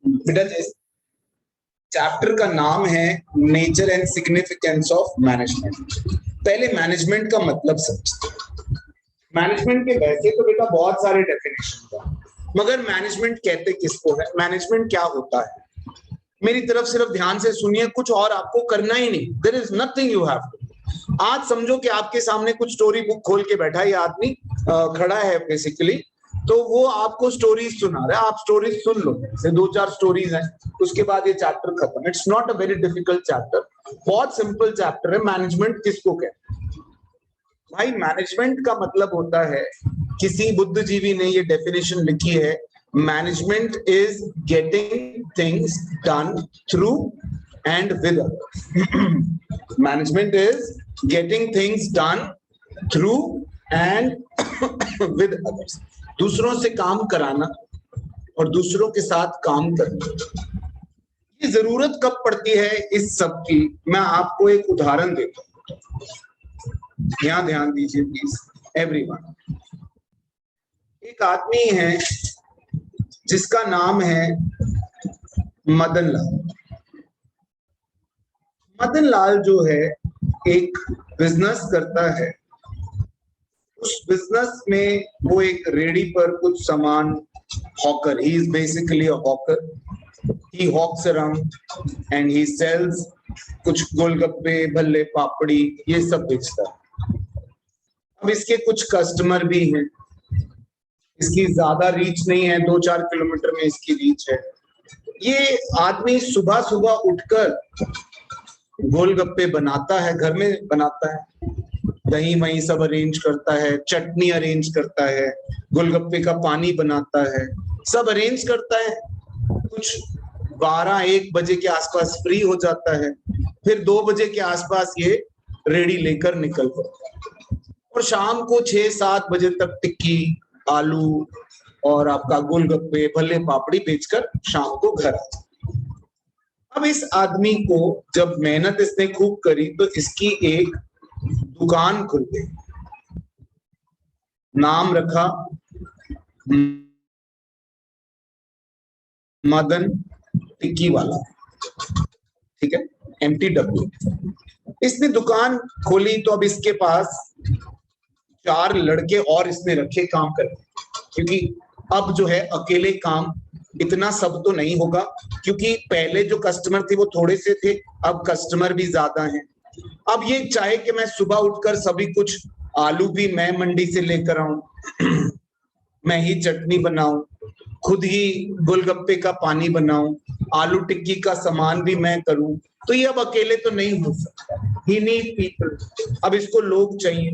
बेटा चैप्टर का नाम है nature and significance of management. पहले मैनेजमेंट का मतलब समझते। मैनेजमेंट के वैसे तो बेटा बहुत सारे डेफिनेशन है, मगर मैनेजमेंट कहते किसको है, मैनेजमेंट क्या होता है? मेरी तरफ सिर्फ ध्यान से सुनिए, कुछ और आपको करना ही नहीं। There is nothing you have to. आज समझो कि आपके सामने कुछ स्टोरी बुक खोल के बैठा ये आदमी खड़ा है बेसिकली, तो वो आपको स्टोरीज सुना रहा है, आप स्टोरीज सुन लो, से 2-4 स्टोरीज हैं, उसके बाद ये चैप्टर खत्म। It's not a very difficult chapter, बहुत सिंपल चैप्टर है। मैनेजमेंट किसको कहते हैं भाई? मैनेजमेंट का मतलब होता है, किसी बुद्धिजीवी ने ये डेफिनेशन लिखी है, management is getting things done through and with others. Management is getting things done through and with others. दूसरों से काम कराना और दूसरों के साथ काम करना। ये जरूरत कब पड़ती है इस सब की? मैं आपको एक उदाहरण देता हूं, यहां ध्यान दीजिए प्लीज एवरीवन। एक आदमी है जिसका नाम है मदन लाल। मदन लाल जो है एक बिजनेस करता है। उस बिजनेस में वो एक रेडी पर कुछ सामान, hawker, he is basically a hawker, he hawks around and he sells कुछ गोलगप्पे, भल्ले, पापड़ी, ये सब बेचता है। अब इसके कुछ कस्टमर भी हैं, इसकी ज्यादा रीच नहीं है, 2-4 किलोमीटर में इसकी रीच है। ये आदमी सुबह सुबह उठकर गोलगप्पे बनाता है, घर में बनाता है, दही मही सब अरेंज करता है, चटनी अरेंज करता है, गोलगप्पे का पानी बनाता है, सब अरेंज करता है। कुछ 12-1 बजे के आसपास फ्री हो जाता है, फिर 2 बजे के आसपास ये रेडी लेकर निकल पड़ता है और शाम को 6-7 बजे तक टिक्की, आलू और आपका गोलगप्पे, भल्ले, पापड़ी बेचकर शाम को घर आता है। अब इस आदमी को जब मेहनत इसने खूब करी तो इसकी एक दुकान खुल गई, नाम रखा मदन टिक्की वाला, ठीक है, MTW। इसने दुकान खोली तो अब इसके पास 4 लड़के और इसने रखे काम करने, क्योंकि अब जो है अकेले काम इतना सब तो नहीं होगा, क्योंकि पहले जो कस्टमर थे वो थोड़े से थे, अब कस्टमर भी ज्यादा हैं। अब ये चाहे कि मैं सुबह उठकर सभी कुछ, आलू भी मैं मंडी से लेकर आऊं, मैं ही चटनी बनाऊं, खुद ही गोलगप्पे का पानी बनाऊं, आलू टिक्की का सामान भी मैं करूं, तो ये अब अकेले तो नहीं हो सकता। ही नीड पीपल, अब इसको लोग चाहिए।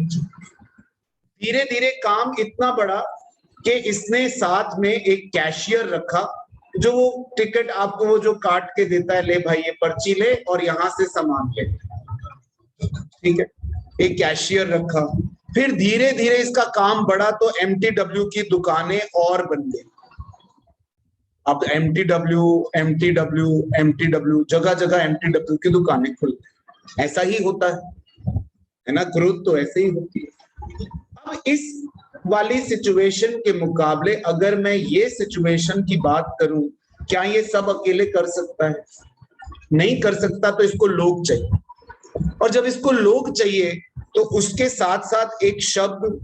धीरे धीरे काम इतना बढ़ा कि इसने साथ में एक कैशियर रखा, जो वो टिकट आपको वो जो काट के देता है, ले भाई ये पर्ची ले और यहां से सामान ले, ठीक है, एक कैशियर रखा। फिर धीरे धीरे इसका काम बढ़ा तो MTW की दुकानें और बन गई। अब MTW जगह जगह MTW की दुकानें खुल गई। ऐसा ही होता है ना, ग्रोथ तो ऐसे ही होती है। अब इस वाली सिचुएशन के मुकाबले अगर मैं ये सिचुएशन की बात करूं, क्या ये सब अकेले कर सकता है? नहीं कर सकता, तो इसको लोग चाहिए। और जब इसको लोग चाहिए तो उसके साथ साथ एक शब्द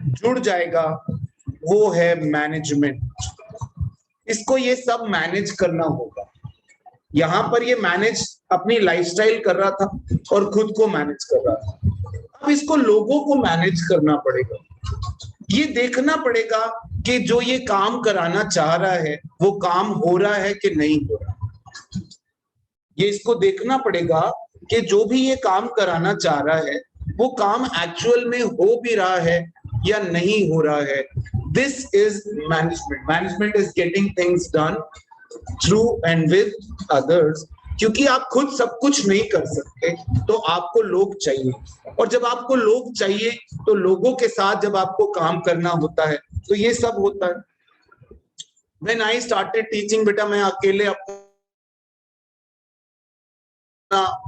जुड़ जाएगा, वो है मैनेजमेंट। इसको ये सब मैनेज करना होगा। यहां पर ये मैनेज अपनी लाइफस्टाइल कर रहा था और खुद को मैनेज कर रहा था। अब इसको लोगों को मैनेज करना पड़ेगा। ये देखना पड़ेगा कि जो ये काम कराना चाह रहा है वो काम हो रहा है कि नहीं हो रहा। ये इसको देखना पड़ेगा कि जो भी ये काम कराना चाह रहा है वो काम एक्चुअल में हो भी रहा है या नहीं हो रहा है। This is management. Management is getting things done through and with others. क्योंकि आप खुद सब कुछ नहीं कर सकते, तो आपको लोग चाहिए, और जब आपको लोग चाहिए तो लोगों के साथ जब आपको काम करना होता है तो ये सब होता है। When I started teaching, बेटा मैं अकेले अपना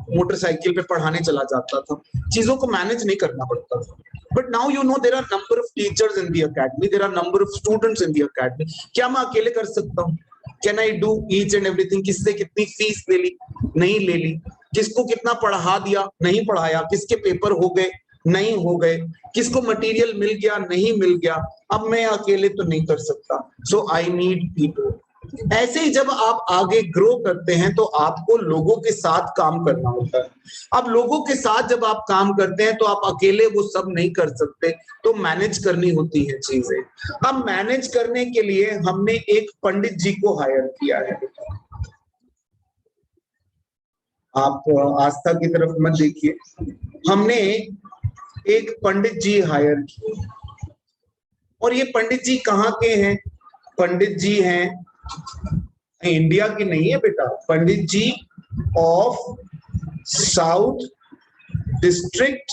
मोटरसाइकिल पे पढ़ाने चला जाता था, चीजों को मैनेज नहीं करना पड़ता था। But now you know there are number of teachers in the academy, there are number of students in the academy. क्या मैं अकेले कर सकता हूँ? Can I do each and everything, किससे कितनी फीस ले ली, नहीं ले ली, किसको कितना पढ़ा दिया, नहीं पढ़ाया, किसके पेपर हो गए, नहीं हो गए, किसको मटेरियल मिल गया, नहीं मिल गया, अब मैं अकेले तो नहीं कर सकता, सो आई नीड पीपल। ऐसे ही जब आप आगे ग्रो करते हैं तो आपको लोगों के साथ काम करना होता है। अब लोगों के साथ जब आप काम करते हैं तो आप अकेले वो सब नहीं कर सकते, तो मैनेज करनी होती है चीजें। अब मैनेज करने के लिए हमने एक पंडित जी को हायर किया है। आप आस्था की तरफ मत देखिए, हमने एक पंडित जी हायर किए, और ये पंडित जी कहाँ के हैं? पंडित जी हैं इंडिया की नहीं है बेटा, पंडित जी ऑफ साउथ डिस्ट्रिक्ट,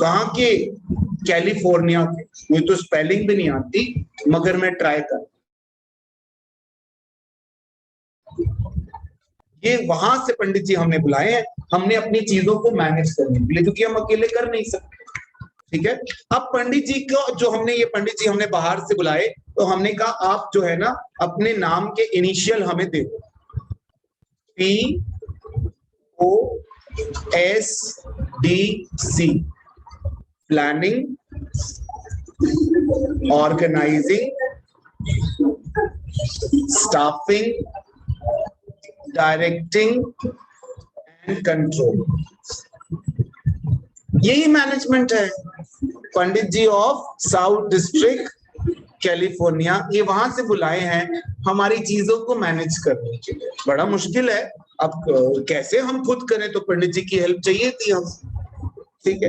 कहाँ के? कैलिफोर्निया के। मुझे तो स्पेलिंग भी नहीं आती, मगर मैं ट्राई कर, ये वहां से पंडित जी हमने बुलाए हैं, हमने अपनी चीजों को मैनेज करने के लिए, क्योंकि हम अकेले कर नहीं सकते। ठीक है, अब पंडित जी को जो हमने, ये पंडित जी हमने बाहर से बुलाए, तो हमने कहा आप जो है ना अपने नाम के इनिशियल हमें दे दो, POSDC, planning, organising, staffing, directing and control. यही मैनेजमेंट है। Pandit ji of South District California, ये वहां से बुलाए हैं हमारी चीजों को मैनेज करने के लिए। बड़ा मुश्किल है, अब कैसे हम खुद करें, तो पंडित जी की हेल्प चाहिए थी हम। ठीक है,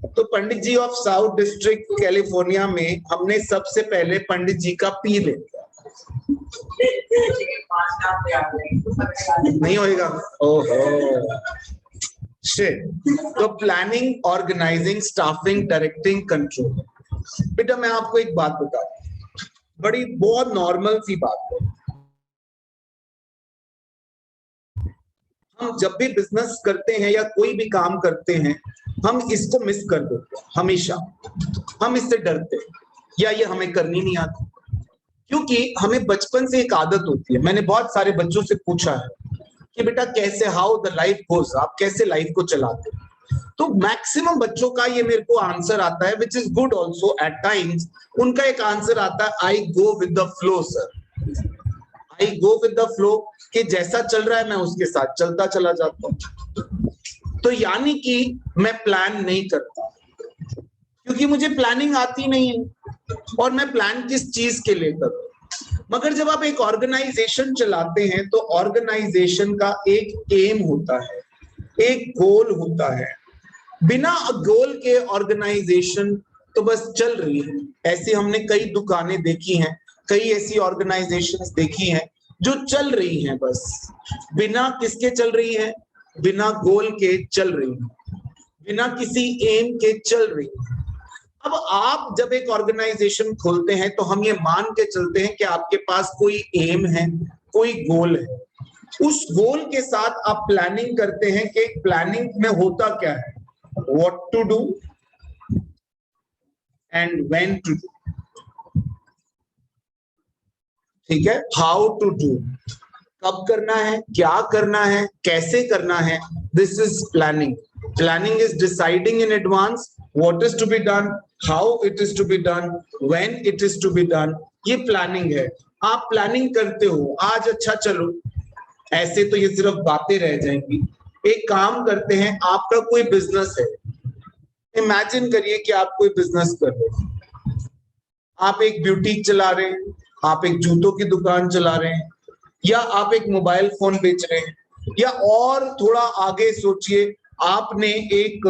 तो पंडित ji of South District California में हमने सबसे पहले पंडित जी का पी ले लिया। नहीं होएगा, ओहो शिट। तो planning, organising, staffing, directing, control. बेटा मैं आपको एक बात बताऊं, बड़ी बहुत नॉर्मल सी बात है। हम जब भी बिजनेस करते हैं या कोई भी काम करते हैं, हम इसको मिस कर देते हैं हमेशा, हम इससे डरते हैं या ये हमें करनी नहीं आती, क्योंकि हमें बचपन से एक आदत होती है। मैंने बहुत सारे बच्चों से पूछा है कि बेटा कैसे, हाउ द लाइफ गोज, आप कैसे लाइफ को चलाते हैं, तो मैक्सिमम बच्चों का ये मेरे को आंसर आता है, which is good also at times. उनका एक आंसर आता है, I go with the flow sir, I go with the flow, कि जैसा चल रहा है मैं उसके साथ चलता चला जाता हूं। तो यानी कि मैं प्लान नहीं करता, क्योंकि मुझे प्लानिंग आती नहीं है, और मैं प्लान किस चीज के लिए करूं। मगर जब आप एक ऑर्गेनाइजेशन चलाते हैं तो ऑर्गेनाइजेशन का एक एम होता है, एक गोल होता है। बिना गोल के ऑर्गेनाइजेशन तो बस चल रही है। ऐसे हमने कई दुकानें देखी हैं, कई ऐसी ऑर्गेनाइजेशंस देखी हैं जो चल रही हैं, बस बिना किसके चल रही है, बिना गोल के चल रही है, बिना किसी एम के चल रही है। अब आप जब एक ऑर्गेनाइजेशन खोलते हैं तो हम ये मान के चलते हैं कि आपके पास कोई एम है, कोई गोल है। उस गोल के साथ आप प्लानिंग करते हैं कि प्लानिंग में होता क्या है, what to do and when to do. ठीक है, हाउ टू डू, कब करना है, क्या करना है, कैसे करना है, this is planning. Planning is deciding in advance what is to be done, how it is to be done, when it is to be done। ये प्लानिंग है। आप प्लानिंग करते हो, आज अच्छा चलो, ऐसे तो ये सिर्फ बातें रह जाएंगी। एक काम करते हैं, आपका कोई बिजनेस है, इमेजिन करिए कि आप कोई बिजनेस कर रहे हैं, आप एक ब्यूटीक चला रहे हैं, आप एक जूतों की दुकान चला रहे हैं, या आप एक मोबाइल फोन बेच रहे हैं, या और थोड़ा आगे सोचिए, आपने एक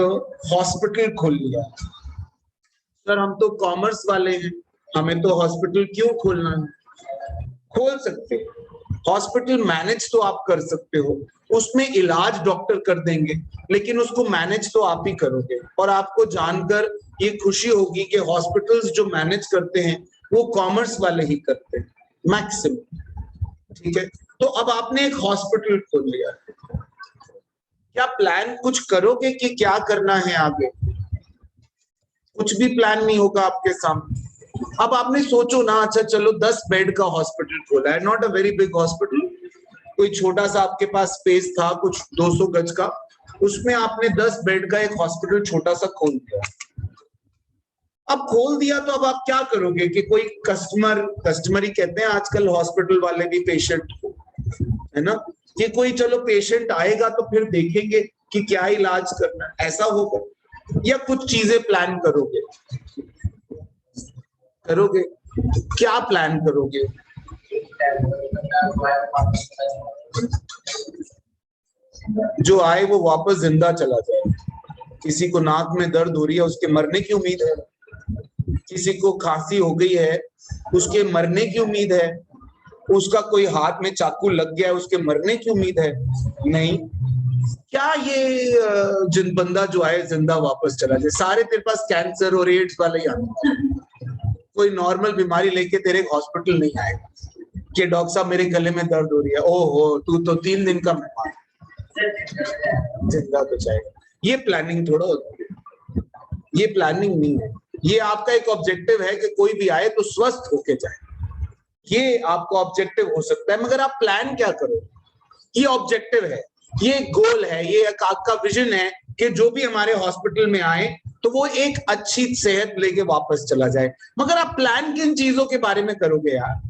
हॉस्पिटल खोल लिया। सर हम तो कॉमर्स वाले हैं, हमें तो हॉस्पिटल क्यों खोलना है? खोल सकते हैं, हॉस्पिटल मैनेज तो आप कर सकते हो, उसमें इलाज डॉक्टर कर देंगे, लेकिन उसको मैनेज तो आप ही करोगे। और आपको जानकर ये खुशी होगी कि हॉस्पिटल्स जो मैनेज करते हैं वो कॉमर्स वाले ही करते हैं मैक्सिमम। ठीक है, तो अब आपने एक हॉस्पिटल खोल लिया, क्या प्लान कुछ करोगे कि क्या करना है आगे? कुछ भी प्लान नहीं होगा आपके सामने। अब आपने सोचो ना, अच्छा चलो 10 बेड का हॉस्पिटल खोला है, not a very big hospital, कोई छोटा सा आपके पास स्पेस था कुछ 200 गज का, उसमें आपने 10 बेड का एक हॉस्पिटल छोटा सा खोल दिया। अब खोल दिया तो अब आप क्या करोगे कि कोई कस्टमर ही कहते हैं आजकल हॉस्पिटल वाले भी पेशेंट को, है ना, कि कोई चलो पेशेंट आएगा तो फिर देखेंगे कि क्या इलाज करना है, ऐसा होगा? या कुछ चीजें प्लान करोगे? क्या प्लान करोगे? जो आए वो वापस जिंदा चला जाए। किसी को नाक में दर्द हो रही है, उसके मरने की उम्मीद है। किसी को खांसी हो गई है, उसके मरने की उम्मीद है। उसका कोई हाथ में चाकू लग गया है, उसके मरने की उम्मीद है? नहीं। क्या ये जिन बंदा जो आए जिंदा वापस चला जाए? सारे तेरे पास कैंसर और एड्स वाले ही आते, कोई नॉर्मल बीमारी लेके तेरे हॉस्पिटल नहीं आएगा कि डॉक्टर साहब मेरे गले में दर्द हो रही है, ओहो तू तो 3 दिन का मेहमान, जिंदा तो जाएगा। ये प्लानिंग थोड़ा होती है, ये प्लानिंग नहीं है। ये आपका एक ऑब्जेक्टिव है कि कोई भी आए तो स्वस्थ होके जाए, ये आपका ऑब्जेक्टिव हो सकता है, मगर आप प्लान क्या करो? ये ऑब्जेक्टिव है, ये गोल है, ये आपका विजन है कि जो भी हमारे हॉस्पिटल में आए तो वो एक अच्छी सेहत लेके वापस चला जाए। मगर आप प्लान किन चीजों के बारे में करोगे यार?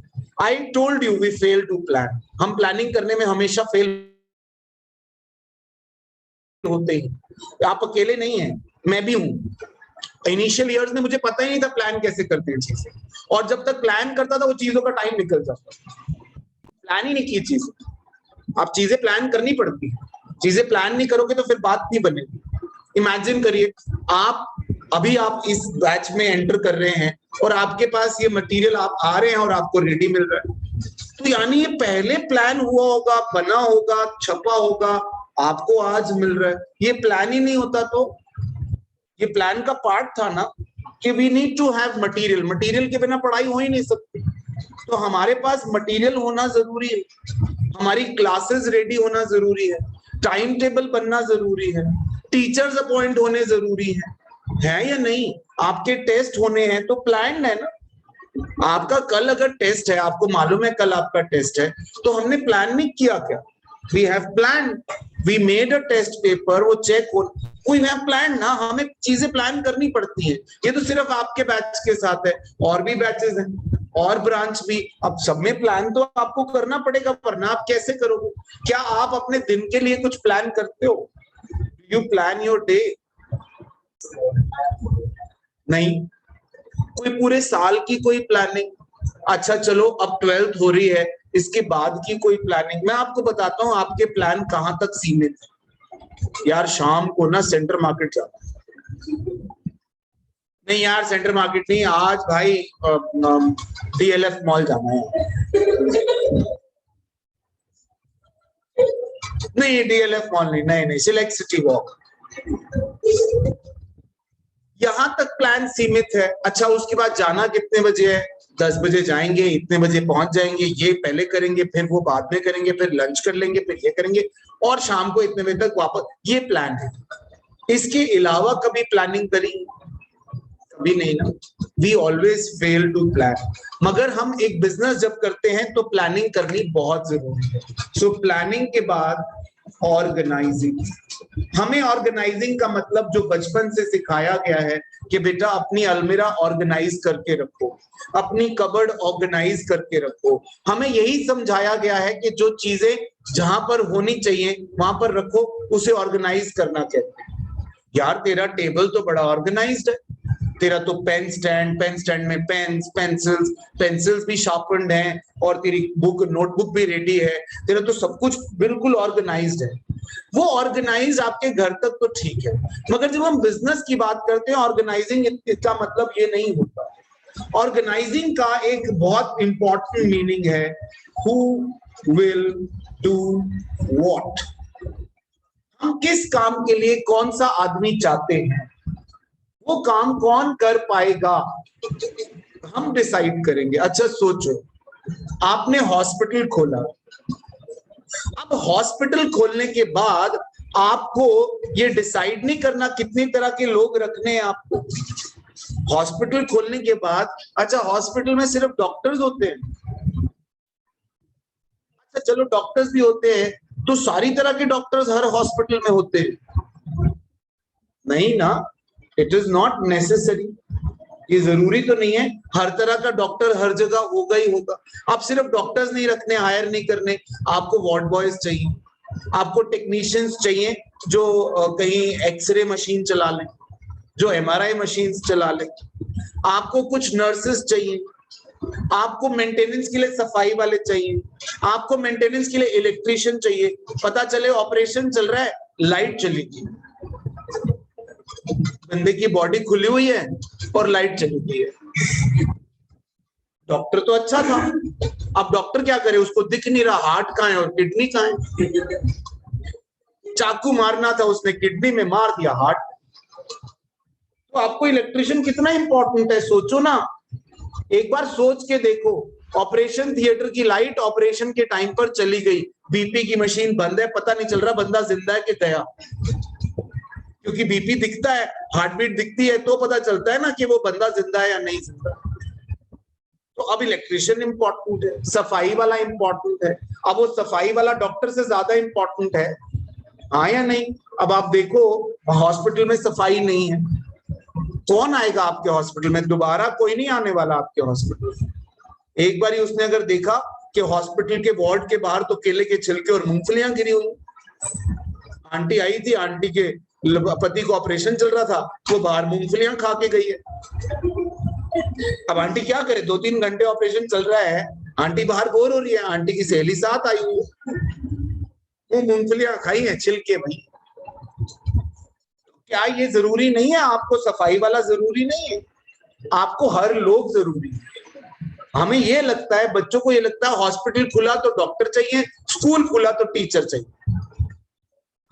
I told you we fail to plan. हम प्लानिंग करने में हमेशा फेल होते ही। आप अकेले नहीं हैं, मैं भी हूं। इनिशियल ईयर्स में मुझे पता ही नहीं था प्लान कैसे करते हैं चीजें, और जब तक प्लान करता था वो चीजों का टाइम निकल जाता। प्लान ही नहीं की चीजें। आप चीजें प्लान करनी पड़ती है, चीजें प्लान नहीं करोगे तो फिर बात नहीं बनेगी। इमेजिन करिए आप इस बैच में एंटर कर रहे हैं और आपके पास ये मटेरियल आप आ रहे हैं और आपको रेडी मिल रहा है, तो यानी ये पहले प्लान हुआ होगा, बना होगा, छपा होगा, आपको आज मिल रहा है। ये प्लान ही नहीं होता तो ये प्लान का पार्ट था ना कि we need to have material. Material के बिना पढ़ाई हो ही नहीं सकती, तो हमारे पास मटेरियल होना जरूरी है, हमारी क्लासेस रेडी होना जरूरी है, टाइम टेबल बनना जरूरी है, टीचर्स अपॉइंट होने जरूरी है या नहीं? आपके टेस्ट होने हैं तो प्लान है ना। आपका कल अगर टेस्ट है, आपको मालूम है कल आपका टेस्ट है, तो हमने प्लान नहीं किया क्या? We have plan, we made a test paper, वो चेक हो, वी हैव प्लान ना। हमें चीजें प्लान करनी पड़ती है। ये तो सिर्फ आपके बैच के साथ है, और भी बैचेस हैं और ब्रांच भी। अब सब में प्लान तो आपको करना पड़ेगा, वरना आप कैसे करोगे? क्या आप अपने दिन के लिए कुछ प्लान करते हो? You plan your day? नहीं। कोई पूरे साल की कोई प्लानिंग? अच्छा चलो अब 12th हो रही है, इसके बाद की कोई प्लानिंग? मैं आपको बताता हूँ आपके प्लान कहां तक सीमित है। यार शाम को ना सेंटर मार्केट जाना, नहीं यार सेंटर मार्केट नहीं, आज भाई डीएलएफ मॉल जाना है। नहीं डीएलएफ मॉल नहीं, नहीं सिलेक्ट सिटी वॉक, यहां तक प्लान सीमित है। अच्छा उसके बाद जाना कितने बजे है? 10 बजे जाएंगे, इतने बजे पहुंच जाएंगे, ये पहले करेंगे, फिर वो बाद में करेंगे, फिर लंच कर लेंगे, फिर ये करेंगे, और शाम को इतने बजे तक वापस। ये प्लान है। इसके अलावा कभी प्लानिंग करी? कभी नहीं ना। We always fail to plan. मगर हम एक बिजनेस जब करते हैं तो प्लानिंग करनी बहुत जरूरी है। सो प्लानिंग के बाद ऑर्गेनाइजिंग। हमें ऑर्गेनाइजिंग का मतलब जो बचपन से सिखाया गया है कि बेटा अपनी अलमीरा ऑर्गेनाइज करके रखो, अपनी कबर्ड ऑर्गेनाइज करके रखो। हमें यही समझाया गया है कि जो चीजें जहां पर होनी चाहिए वहां पर रखो, उसे ऑर्गेनाइज करना कहते हैं। यार तेरा टेबल तो बड़ा ऑर्गेनाइज्ड है, तेरा तो पेन स्टैंड में पेन्स, पेंसिल्स भी शार्पन्ड हैं, और तेरी नोटबुक भी रेडी है, तेरा तो सब कुछ बिल्कुल ऑर्गेनाइज्ड है। वो ऑर्गेनाइज आपके घर तक तो ठीक है, मगर जब हम बिजनेस की बात करते हैं ऑर्गेनाइजिंग, इसका मतलब ये नहीं होता। ऑर्गेनाइजिंग का एक बहुत इंपॉर्टेंट मीनिंग है, हु विल डू व्हाट। हम किस काम के लिए कौन सा आदमी चाहते हैं, वो काम कौन कर पाएगा, हम डिसाइड करेंगे। अच्छा सोचो आपने हॉस्पिटल खोला, अब हॉस्पिटल खोलने के बाद आपको ये डिसाइड नहीं करना कितनी तरह के लोग रखने हैं आपको। हॉस्पिटल खोलने के बाद, अच्छा हॉस्पिटल में सिर्फ डॉक्टर्स होते हैं? अच्छा चलो डॉक्टर्स भी होते हैं, तो सारी तरह के डॉक्टर्स हर हॉस्पिटल में होते हैं? नहीं ना, इट इज नॉट नेसेसरी। ये जरूरी तो नहीं है हर तरह का डॉक्टर हर जगह होगा ही होगा। आप सिर्फ डॉक्टर्स नहीं रखने, हायर नहीं करने, आपको वार्ड बॉयज चाहिए, आपको टेक्नीशियंस चाहिए जो कहीं एक्सरे मशीन चला लें, जो एमआरआई मशीन चला लें, आपको कुछ नर्सेस चाहिए, आपको मेंटेनेंस के लिए सफाई वाले चाहिए, आपको मेंटेनेंस के लिए इलेक्ट्रिशियन चाहिए। पता चले ऑपरेशन चल रहा है, लाइट चली गई, बंदे की बॉडी खुली हुई है और लाइट चली गई है। डॉक्टर तो अच्छा था, अब डॉक्टर क्या करे, उसको दिख नहीं रहा हार्ट कहाँ है और किडनी कहाँ है। चाकू मारना था उसने किडनी में मार दिया हार्ट। तो आपको इलेक्ट्रिशियन कितना इंपॉर्टेंट है, सोचो ना, एक बार सोच के देखो। ऑपरेशन थिएटर की लाइट ऑपरेशन के टाइम पर चली गई, बीपी की मशीन बंद है, पता नहीं चल रहा बंदा जिंदा है कि गया, क्योंकि बीपी दिखता है, हार्ट बीट दिखती है तो पता चलता है ना कि वो बंदा जिंदा है या नहीं जिंदा। तो अब इलेक्ट्रिशियन इंपॉर्टेंट है, सफाई वाला इंपॉर्टेंट है, अब वो सफाई वाला डॉक्टर से ज्यादा इंपॉर्टेंट है, हाँ या नहीं? अब आप देखो हॉस्पिटल में सफाई नहीं है, कौन आएगा आपके हॉस्पिटल में? दोबारा कोई नहीं आने वाला आपके हॉस्पिटल। एक बार उसने अगर देखा कि हॉस्पिटल के वार्ड के बाहर तो केले के छिलके और मूंगफलियां गिरी हुई, आंटी आई थी, आंटी के पति को ऑपरेशन चल रहा था, वो बाहर मूंगफलियां खा के गई है। अब आंटी क्या करे, 2-3 घंटे ऑपरेशन चल रहा है, आंटी बाहर बोर हो रही है, आंटी की सहेली साथ आई हुई है, वो मूंगफलियां खाई है छिलके भाई। क्या ये जरूरी नहीं है आपको सफाई वाला जरूरी नहीं है, आपको हर लोग जरूरी है। हमें ये लगता है, बच्चों को ये लगता है हॉस्पिटल खुला तो डॉक्टर चाहिए, स्कूल खुला तो टीचर चाहिए,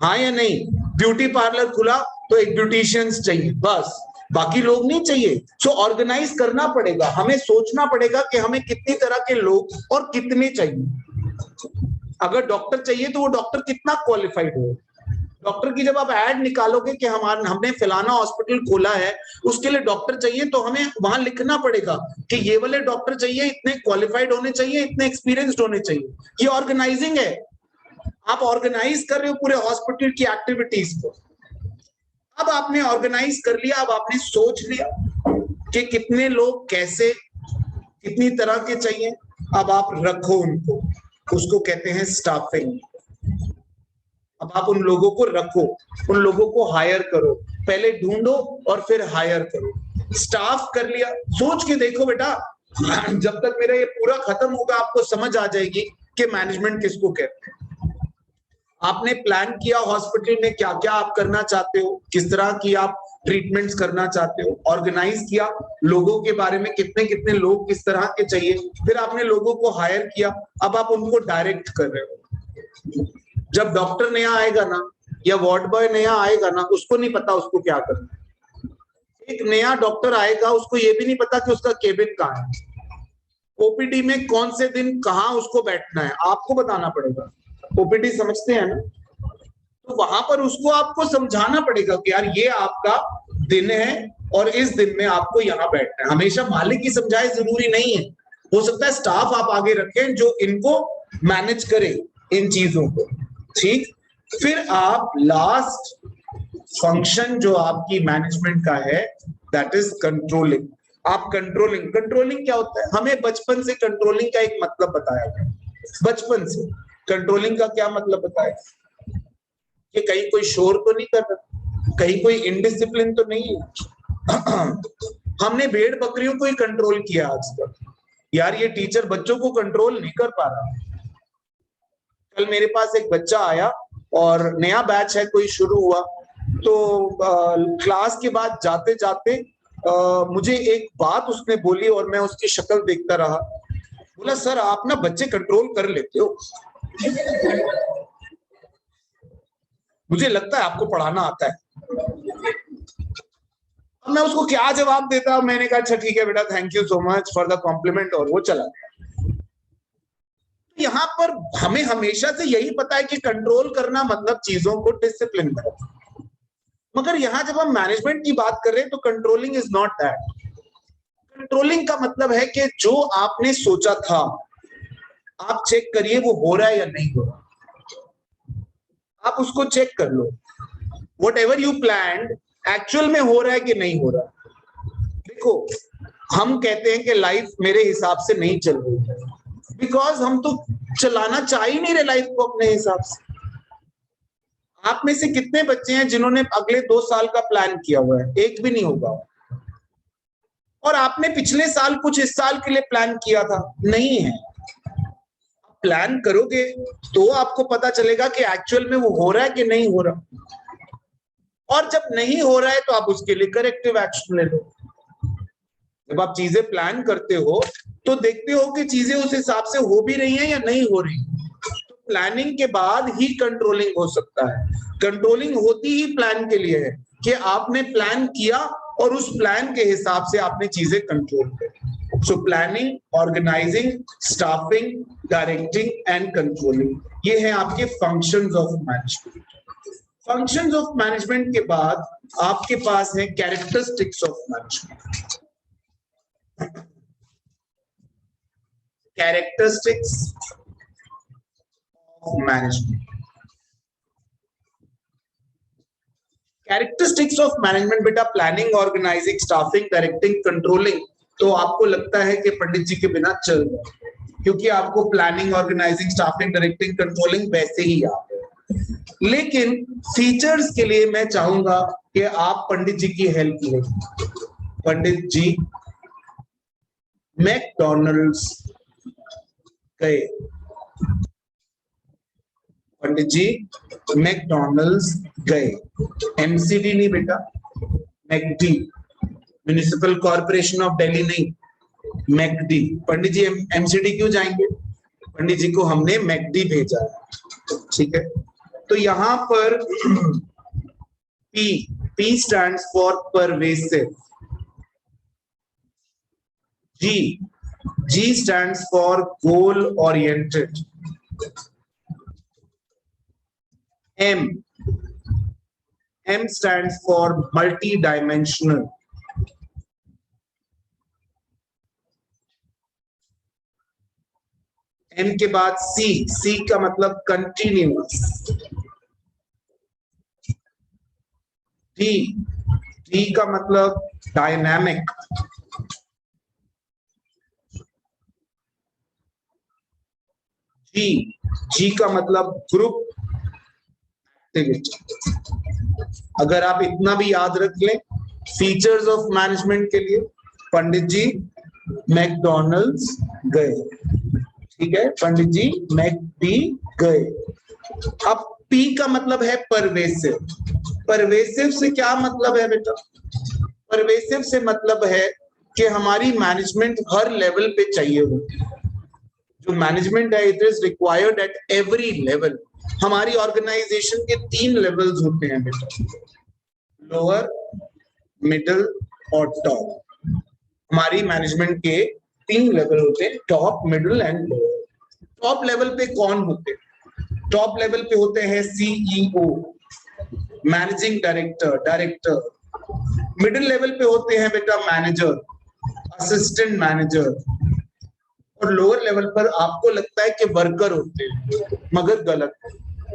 हाँ या नहीं? ब्यूटी पार्लर खुला तो एक ब्यूटिशियंस चाहिए, बस, बाकी लोग नहीं चाहिए। सो ऑर्गेनाइज करना पड़ेगा, हमें सोचना पड़ेगा कि हमें कितनी तरह के लोग और कितने चाहिए। अगर डॉक्टर चाहिए तो वो डॉक्टर कितना क्वालिफाइड हो। डॉक्टर की जब आप ऐड निकालोगे कि हमने फलाना हॉस्पिटल खोला है, उसके लिए डॉक्टर चाहिए, तो हमें वहां लिखना पड़ेगा कि ये वाले डॉक्टर चाहिए, इतने क्वालिफाइड होने चाहिए, इतने एक्सपीरियंस्ड होने चाहिए। ये ऑर्गेनाइजिंग है, आप ऑर्गेनाइज कर रहे हो पूरे हॉस्पिटल की एक्टिविटीज को। अब आपने ऑर्गेनाइज कर लिया, अब आपने सोच लिया कि कितने लोग कैसे कितनी तरह के चाहिए, अब आप रखो उनको, उसको कहते हैं स्टाफिंग। अब आप उन लोगों को रखो, उन लोगों को हायर करो, पहले ढूंढो और फिर हायर करो। स्टाफ कर लिया, सोच के देखो बेटा, जब तक मेरा ये पूरा खत्म होगा आपको समझ आ जाएगी कि मैनेजमेंट किसको कहते हैं। आपने प्लान किया हॉस्पिटल में क्या क्या आप करना चाहते हो, किस तरह की आप ट्रीटमेंट्स करना चाहते हो, ऑर्गेनाइज किया लोगों के बारे में, कितने कितने लोग किस तरह के चाहिए, फिर आपने लोगों को हायर किया, अब आप उनको डायरेक्ट कर रहे हो। जब डॉक्टर नया आएगा ना, या वार्ड बॉय नया आएगा ना, उसको नहीं पता उसको क्या करना। एक नया डॉक्टर आएगा, उसको ये भी नहीं पता कि उसका केबिन कहाँ है, ओपीडी में कौन से दिन कहाँ उसको बैठना है, आपको बताना पड़ेगा। ओपीडी समझते हैं ना, तो वहां पर उसको आपको समझाना पड़ेगा कि यार ये आपका दिन है और इस दिन में आपको यहाँ बैठना है। हमेशा मालिक ही समझाए जरूरी नहीं है, हो सकता है स्टाफ आप आगे रखें जो इनको मैनेज करे इन चीजों को, ठीक। फिर आप लास्ट फंक्शन जो आपकी मैनेजमेंट का है, दैट इज कंट्रोलिंग। आप कंट्रोलिंग क्या होता है, हमें बचपन से कंट्रोलिंग का एक मतलब बताया गया, बचपन से कंट्रोलिंग का क्या मतलब बताया कि कहीं कोई शोर तो नहीं कर रहा, कहीं कोई इनडिसिप्लिन तो नहीं है। हमने भेड़ बकरियों को ही कंट्रोल किया आज तक, यार ये टीचर बच्चों को कंट्रोल नहीं कर पा रहा। कल मेरे पास एक बच्चा आया और नया बैच है कोई शुरू हुआ, तो क्लास के बाद जाते जाते मुझे एक बात उसने बोली और मैं उसकी शक्ल देखता रहा। बोला सर आप ना बच्चे कंट्रोल कर लेते हो, मुझे लगता है आपको पढ़ाना आता है। अब मैं उसको क्या जवाब देता, मैंने कहा अच्छा ठीक है बेटा, thank you so much for the compliment, और वो चला गया। यहाँ पर हमें हमेशा से यही पता है कि कंट्रोल करना मतलब चीजों को डिसिप्लिन करना। मगर यहां जब हम मैनेजमेंट की बात कर रहे हैं तो controlling is not that. Controlling का मतलब है कि जो आपने सोचा था आप चेक करिए वो हो रहा है या नहीं हो रहा, आप उसको चेक कर लो। Whatever you plan actual में हो रहा है कि नहीं हो रहा। देखो हम कहते हैं कि लाइफ मेरे हिसाब से नहीं चल रही है, बिकॉज हम तो चलाना चाह ही नहीं रहे लाइफ को अपने हिसाब से। आप में से कितने बच्चे हैं जिन्होंने अगले 2 साल का प्लान किया हुआ है? एक भी नहीं होगा। और आपने पिछले साल कुछ इस साल के लिए प्लान किया था? नहीं है। प्लान करोगे तो आपको पता चलेगा कि एक्चुअल में वो हो रहा है कि नहीं हो रहा, और जब नहीं हो रहा है तो आप उसके लिए करेक्टिव एक्शन ले लो। जब आप चीजें प्लान करते हो तो देखते हो कि चीजें उस हिसाब से हो भी रही हैं या नहीं हो रही। तो प्लानिंग के बाद ही कंट्रोलिंग हो सकता है। कंट्रोलिंग होती ही प्लान के लिए है कि आपने प्लान किया और उस प्लान के हिसाब से आपने चीजें कंट्रोल करी। So planning, organising, staffing, directing and controlling, ये है आपके functions of management. Functions of management के बाद आपके पास है characteristics of management. Characteristics of management. Characteristics of management बेटा, planning, organising, staffing, directing, controlling, तो आपको लगता है कि पंडित जी के बिना चल रहा है, क्योंकि आपको planning, organising, staffing, directing, controlling वैसे ही याद है। लेकिन फीचर्स के लिए मैं चाहूंगा कि आप पंडित जी की हेल्प लें। पंडित जी मैकडॉनल्ड्स गए, पंडित जी मैकडॉनल्ड्स गए। एमसीडी नहीं बेटा, McD, municipal corporation of Delhi नहीं, मैकडी। पंडित जी एमसीडी क्यों जाएंगे? पंडित जी को हमने मैकडी भेजा है, ठीक है। तो यहां पर P stands for pervasive, G stands for goal oriented, M stands for multi-dimensional, M के बाद C का मतलब कंटिन्यूअस, D का मतलब डायनामिक, G का मतलब ग्रुप एक्टिविटी। अगर आप इतना भी याद रख लें फीचर्स ऑफ मैनेजमेंट के लिए, पंडित जी मैकडॉनल्ड्स गए, ठीक है, पंडित जी मैकडी गए। अब P का मतलब है परवेसिव। परवेसिव से क्या मतलब है बेटा? परवेसिव से मतलब है कि हमारी मैनेजमेंट हर लेवल पे चाहिए होती है। जो मैनेजमेंट है it is required at every level. हमारी ऑर्गेनाइजेशन के 3 लेवल्स होते हैं बेटा, लोअर, मिडिल और टॉप। हमारी मैनेजमेंट के 3 लेवल होते हैं, top, middle and lower. Top level पे कौन होते हैं? टॉप लेवल पे होते हैं CEO, managing director. Middle level पे होते हैं बेटा मैनेजर, असिस्टेंट मैनेजर, और लोअर लेवल पर आपको लगता है कि वर्कर होते हैं, मगर गलत है।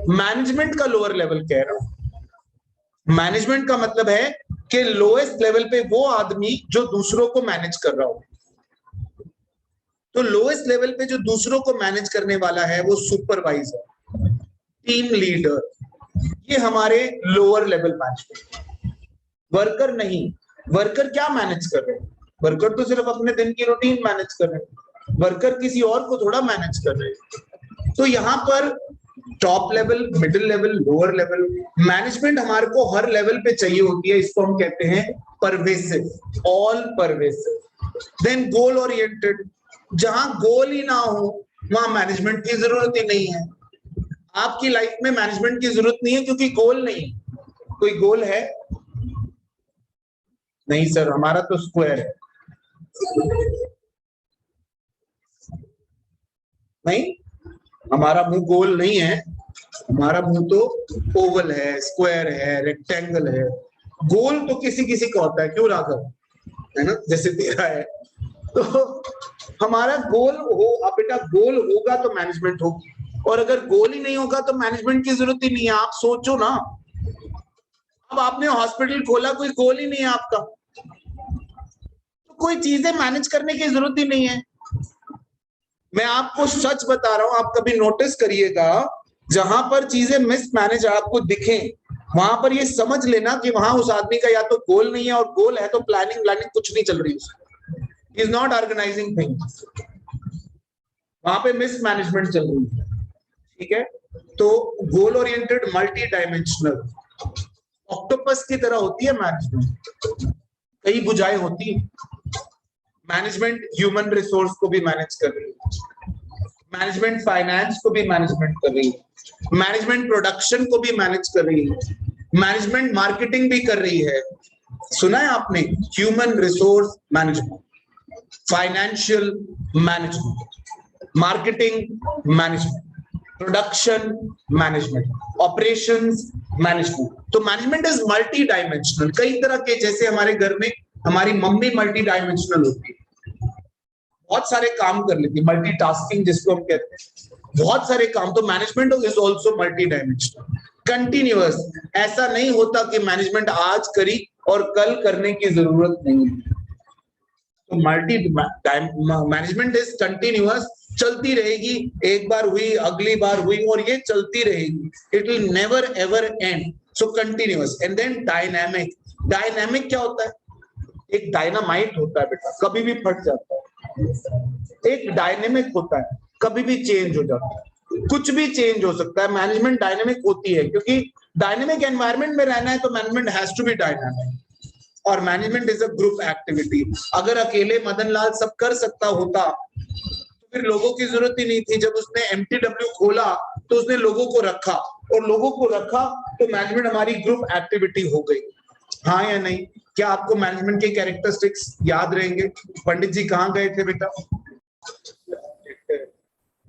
मैनेजमेंट का लोअर लेवल कह रहा हूं। मैनेजमेंट का मतलब है कि लोएस्ट लेवल पे वो आदमी जो दूसरों को मैनेज कर रहा हो। तो लोएस्ट लेवल पे जो दूसरों को मैनेज करने वाला है वो सुपरवाइजर, टीम लीडर, ये हमारे लोअर लेवल मैनेजमेंट। वर्कर नहीं, वर्कर क्या मैनेज कर रहे हैं? वर्कर तो सिर्फ अपने दिन की रूटीन मैनेज कर रहे हैं, वर्कर किसी और को थोड़ा मैनेज कर रहे हैं। तो यहाँ पर top level, middle level, lower level, management हमारे को हर लेवल पे चाहिए होती है। इसको हम कहते हैं pervasive, all pervasive. Then goal oriented, जहां गोल ही ना हो वहां मैनेजमेंट की जरूरत ही नहीं है। आपकी लाइफ में मैनेजमेंट की जरूरत नहीं है क्योंकि गोल नहीं। कोई गोल है? नहीं सर, हमारा तो स्क्वायर है। नहीं, हमारा मुंह गोल नहीं है, हमारा मुंह तो ओवल है, स्क्वायर है, रेक्टेंगल है, गोल तो किसी किसी का होता है, क्यों राघव, है ना, जैसे तेरा है। तो हमारा गोल हो, अब बेटा गोल होगा तो मैनेजमेंट होगी, और अगर गोल ही नहीं होगा तो मैनेजमेंट की जरूरत ही नहीं है। आप सोचो ना, अब आपने हॉस्पिटल खोला, कोई गोल ही नहीं है आपका, तो कोई चीजें मैनेज करने की जरूरत ही नहीं है। मैं आपको सच बता रहा हूं, आप कभी नोटिस करिएगा, जहां पर चीजें मिसमैनेज आपको दिखें, वहां पर ये समझ लेना कि वहां उस आदमी का या तो गोल नहीं है, और गोल है तो प्लानिंग कुछ नहीं चल रही है, इज नॉट ऑर्गेनाइजिंग थिंग्स, वहां पे मिसमैनेजमेंट चल रही है। ठीक है, तो goal oriented multi dimensional octopus की तरह होती है मैनेजमेंट, कई भुजाएं होती है। मैनेजमेंट ह्यूमन रिसोर्स को भी मैनेज कर रही है, मैनेजमेंट फाइनेंस को भी मैनेजमेंट कर रही है, मैनेजमेंट प्रोडक्शन को भी मैनेज कर रही है, मैनेजमेंट मार्केटिंग भी कर रही है। सुना है आपने, human resource management, financial management, marketing management, production management, operations management. तो मैनेजमेंट इज मल्टी डायमेंशनल, कई तरह के, जैसे हमारे घर में हमारी मम्मी मल्टी डायमेंशनल होती है, बहुत सारे काम कर लेती है, मल्टीटास्किंग जिसको हम कहते हैं, बहुत सारे काम। तो management is also multi dimensional, continuous. ऐसा नहीं होता कि मैनेजमेंट आज करी और कल करने की जरूरत नहीं है। तो मल्टी मैनेजमेंट इज कंटिन्यूअस, चलती रहेगी, एक बार हुई, अगली बार हुई, और ये चलती रहेगी, it will never ever end. So continuous. And then dynamic. Dynamic क्या होता है? एक डायनामाइट होता है बेटा, कभी भी फट जाता है। एक डायनेमिक होता है, कभी भी चेंज हो जाता है, कुछ भी चेंज हो सकता है। मैनेजमेंट डायनेमिक होती है, क्योंकि डायनेमिक एनवायरनमेंट में रहना है तो management has to be dynamic, और management is a group activity. अगर अकेले मदन लाल सब कर सकता होता तो फिर लोगों की जरूरत ही नहीं थी। जब उसने MTW खोला तो उसने लोगों को रखा, और लोगों को रखा तो मैनेजमेंट हमारी ग्रुप एक्टिविटी हो गई। हाँ या नहीं? क्या आपको मैनेजमेंट के कैरेक्टरिस्टिक्स याद रहेंगे? पंडित जी कहाँ गए थे बेटा?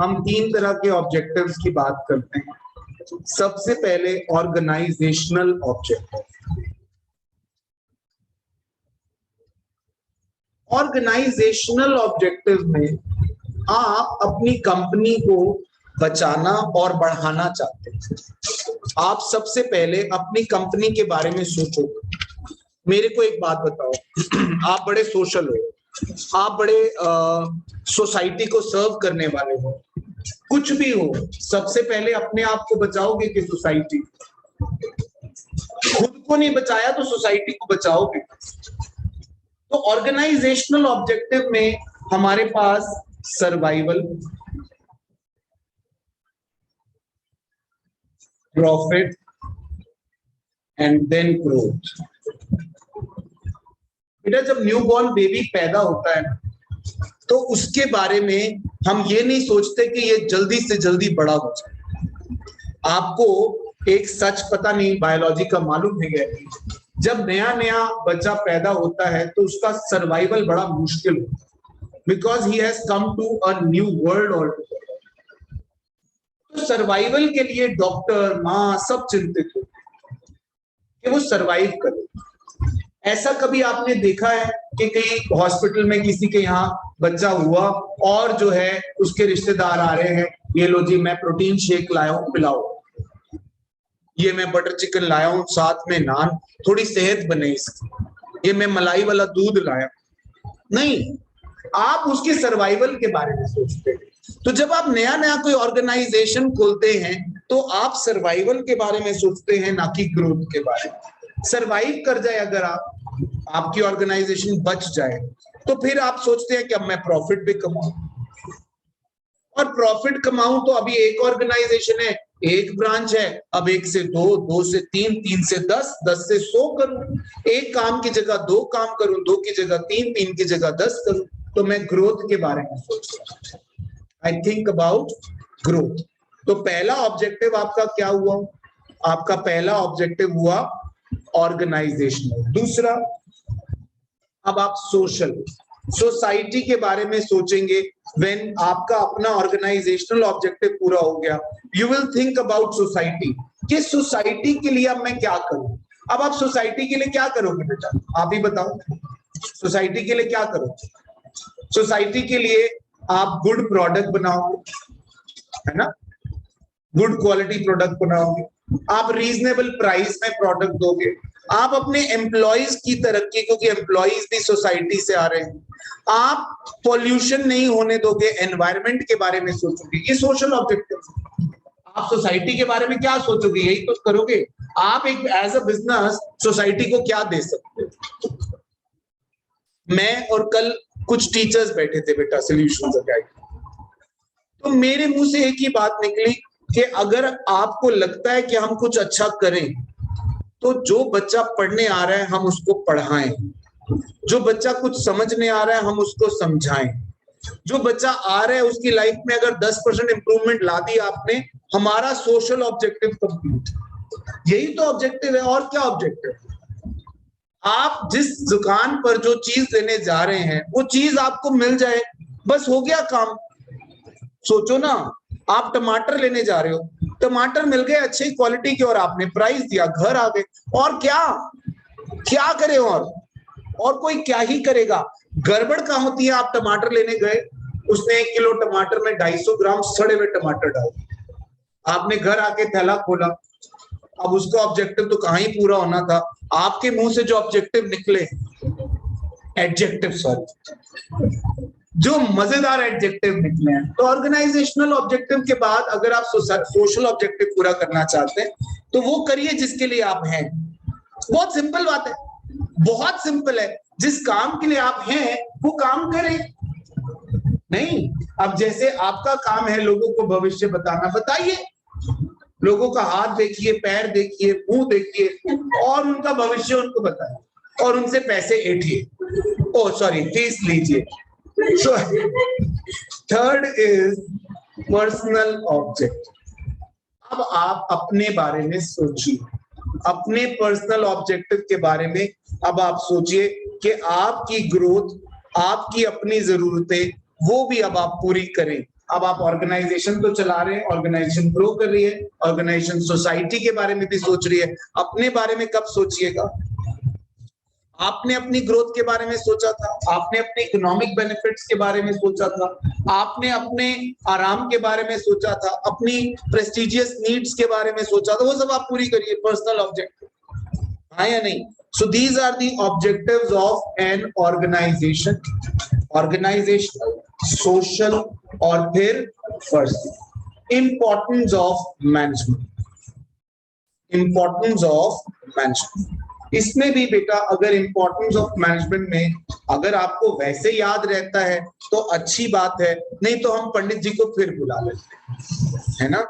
हम 3 तरह के ऑब्जेक्टिव्स की बात करते हैं। सबसे पहले ऑर्गेनाइजेशनल ऑब्जेक्टिव। ऑर्गेनाइजेशनल ऑब्जेक्टिव में आप अपनी कंपनी को बचाना और बढ़ाना चाहते हैं। आप सबसे पहले अपनी कंपनी के बारे में सोचो। मेरे को एक बात बताओ, आप बड़े सोशल हो, आप बड़े सोसाइटी को सर्व करने वाले हो, कुछ भी हो, सबसे पहले अपने आप को बचाओगे कि सोसाइटी? खुद को नहीं बचाया तो सोसाइटी को बचाओगे। तो ऑर्गेनाइजेशनल ऑब्जेक्टिव में हमारे पास survival, profit and then growth. बेटा जब न्यूबॉर्न बेबी पैदा होता है तो उसके बारे में हम ये नहीं सोचते कि ये जल्दी से जल्दी बड़ा हो जाए। आपको एक सच पता नहीं बायोलॉजी का मालूम है, जब नया नया बच्चा पैदा होता है तो उसका सर्वाइवल बड़ा मुश्किल होता है, because he has come to a new world all together. तो सर्वाइवल के लिए डॉक्टर, माँ सब चिंतित होते हैं कि वो सर्वाइव करे। ऐसा कभी आपने देखा है कि कहीं हॉस्पिटल में किसी के यहाँ बच्चा हुआ और जो है उसके रिश्तेदार आ रहे हैं, ये लो जी मैं प्रोटीन शेक लाया हूं पिलाओ, ये मैं बटर चिकन लाया हूं साथ में नान, थोड़ी सेहत बने इसकी, ये मैं मलाई वाला दूध लाया? नहीं, आप उसकी सर्वाइवल के बारे में सोचते हैं। तो जब आप नया नया कोई ऑर्गेनाइजेशन खोलते हैं तो आप सर्वाइवल के बारे में सोचते हैं, ना कि ग्रोथ के बारे में। सर्वाइव कर जाए अगर आपकी ऑर्गेनाइजेशन बच जाए तो फिर आप सोचते हैं कि अब मैं प्रॉफिट भी कमाऊं, और प्रॉफिट कमाऊं तो अभी एक ऑर्गेनाइजेशन है, एक ब्रांच है, अब 1 से 2, 2 से 3, 3 से 10, 10 से 100 करूं, एक काम की जगह 2 काम करूं, 2 की जगह 3, 3 की जगह 10 करूं। तो मैं ग्रोथ के बारे में सोच रहा हूं, आई थिंक अबाउट ग्रोथ। तो पहला ऑब्जेक्टिव आपका क्या हुआ? आपका पहला ऑब्जेक्टिव हुआ ऑर्गेनाइजेशनल। दूसरा, अब आप सोशल। सोसाइटी के बारे में सोचेंगे। व्हेन आपका अपना ऑर्गेनाइजेशनल ऑब्जेक्टिव पूरा हो गया, you will think about society, कि सोसाइटी के लिए अब मैं क्या करूं। अब आप सोसाइटी के लिए क्या करोगे बेटा, आप ही बताओ, सोसाइटी के लिए क्या करोगे। सोसाइटी के लिए आप गुड प्रोडक्ट बनाओगे, है ना, गुड क्वालिटी प्रोडक्ट बनाओगे, आप रीजनेबल प्राइस में प्रोडक्ट दोगे, आप अपने एम्प्लॉइज की तरक्की, क्योंकि एम्प्लॉइज भी सोसाइटी से आ रहे हैं, आप पॉल्यूशन नहीं होने दोगे, एनवायरनमेंट के बारे में सोचोगे। ये सोशल ऑब्जेक्टिव। आप सोसाइटी के बारे में क्या सोचोगे, यही तो करोगे। आप एक एज अ बिजनेस सोसाइटी को क्या दे सकते हो। मैं और कल कुछ टीचर्स बैठे थे बेटा सॉल्यूशंस अकेडमी, तो मेरे मुंह से एक ही बात निकली कि अगर आपको लगता है कि हम कुछ अच्छा करें, तो जो बच्चा पढ़ने आ रहा है हम उसको पढ़ाएं, जो बच्चा कुछ समझने आ रहा है हम उसको समझाएं, जो बच्चा आ रहा है उसकी लाइफ में अगर 10% इंप्रूवमेंट ला दी आपने, हमारा सोशल ऑब्जेक्टिव कंप्लीट। यही तो ऑब्जेक्टिव है, और क्या ऑब्जेक्टिव। आप जिस दुकान पर जो चीज लेने जा रहे हैं वो चीज आपको मिल जाए, बस हो गया काम। सोचो ना, आप टमाटर लेने जा रहे हो, टमाटर मिल गए अच्छी क्वालिटी के और आपने प्राइस दिया, घर आ गए, और क्या क्या करे, और कोई क्या ही करेगा। गड़बड़ कहाँ होती है, आप टमाटर लेने गए, उसने 1 किलो टमाटर में 250 ग्राम सड़े हुए टमाटर डाले, आपने घर आके थैला खोला, अब उसका ऑब्जेक्टिव तो कहाँ ही पूरा होना था, आपके मुंह से जो ऑब्जेक्टिव निकले, एडजेक्टिव, सॉरी, जो मजेदार एडजेक्टिव निकले हैं। तो ऑर्गेनाइजेशनल ऑब्जेक्टिव के बाद अगर आप सोशल ऑब्जेक्टिव पूरा करना चाहते हैं तो वो करिए जिसके लिए आप हैं। बहुत सिंपल बात है, बहुत सिंपल है, जिस काम के लिए आप हैं वो काम करें। नहीं, अब जैसे आपका काम है लोगों को भविष्य बताना, बताइए, लोगों का हाथ देखिए, पैर देखिए, मुंह देखिए, और उनका भविष्य उनको बताइए, और उनसे पैसे ऐंठिए, ओ सॉरी फीस लीजिए। So, third is personal object। अब आप अपने बारे में सोचिए, अपने पर्सनल ऑब्जेक्टिव के बारे में अब आप सोचिए कि आपकी ग्रोथ, आपकी अपनी जरूरतें, वो भी अब आप पूरी करें। अब आप ऑर्गेनाइजेशन तो चला रहे हैं, ऑर्गेनाइजेशन ग्रो कर रही है, ऑर्गेनाइजेशन सोसाइटी के बारे में भी सोच रही है, अपने बारे में कब सोचिएगा। आपने अपनी ग्रोथ के बारे में सोचा था, आपने अपने इकोनॉमिक बेनिफिट्स के बारे में सोचा था, आपने अपने आराम के बारे में सोचा था, अपनी प्रेस्टिजियस नीड्स के बारे में सोचा था, वो सब आप पूरी करिए, पर्सनल ऑब्जेक्टिव, हाँ या नहीं। So these are the objectives of an organization, organizational, social, और फिर first importance of management, importance of management. इसमें भी बेटा अगर इंपॉर्टेंस ऑफ मैनेजमेंट में अगर आपको वैसे याद रहता है तो अच्छी बात है, नहीं तो हम पंडित जी को फिर बुला लेते हैं, है ना।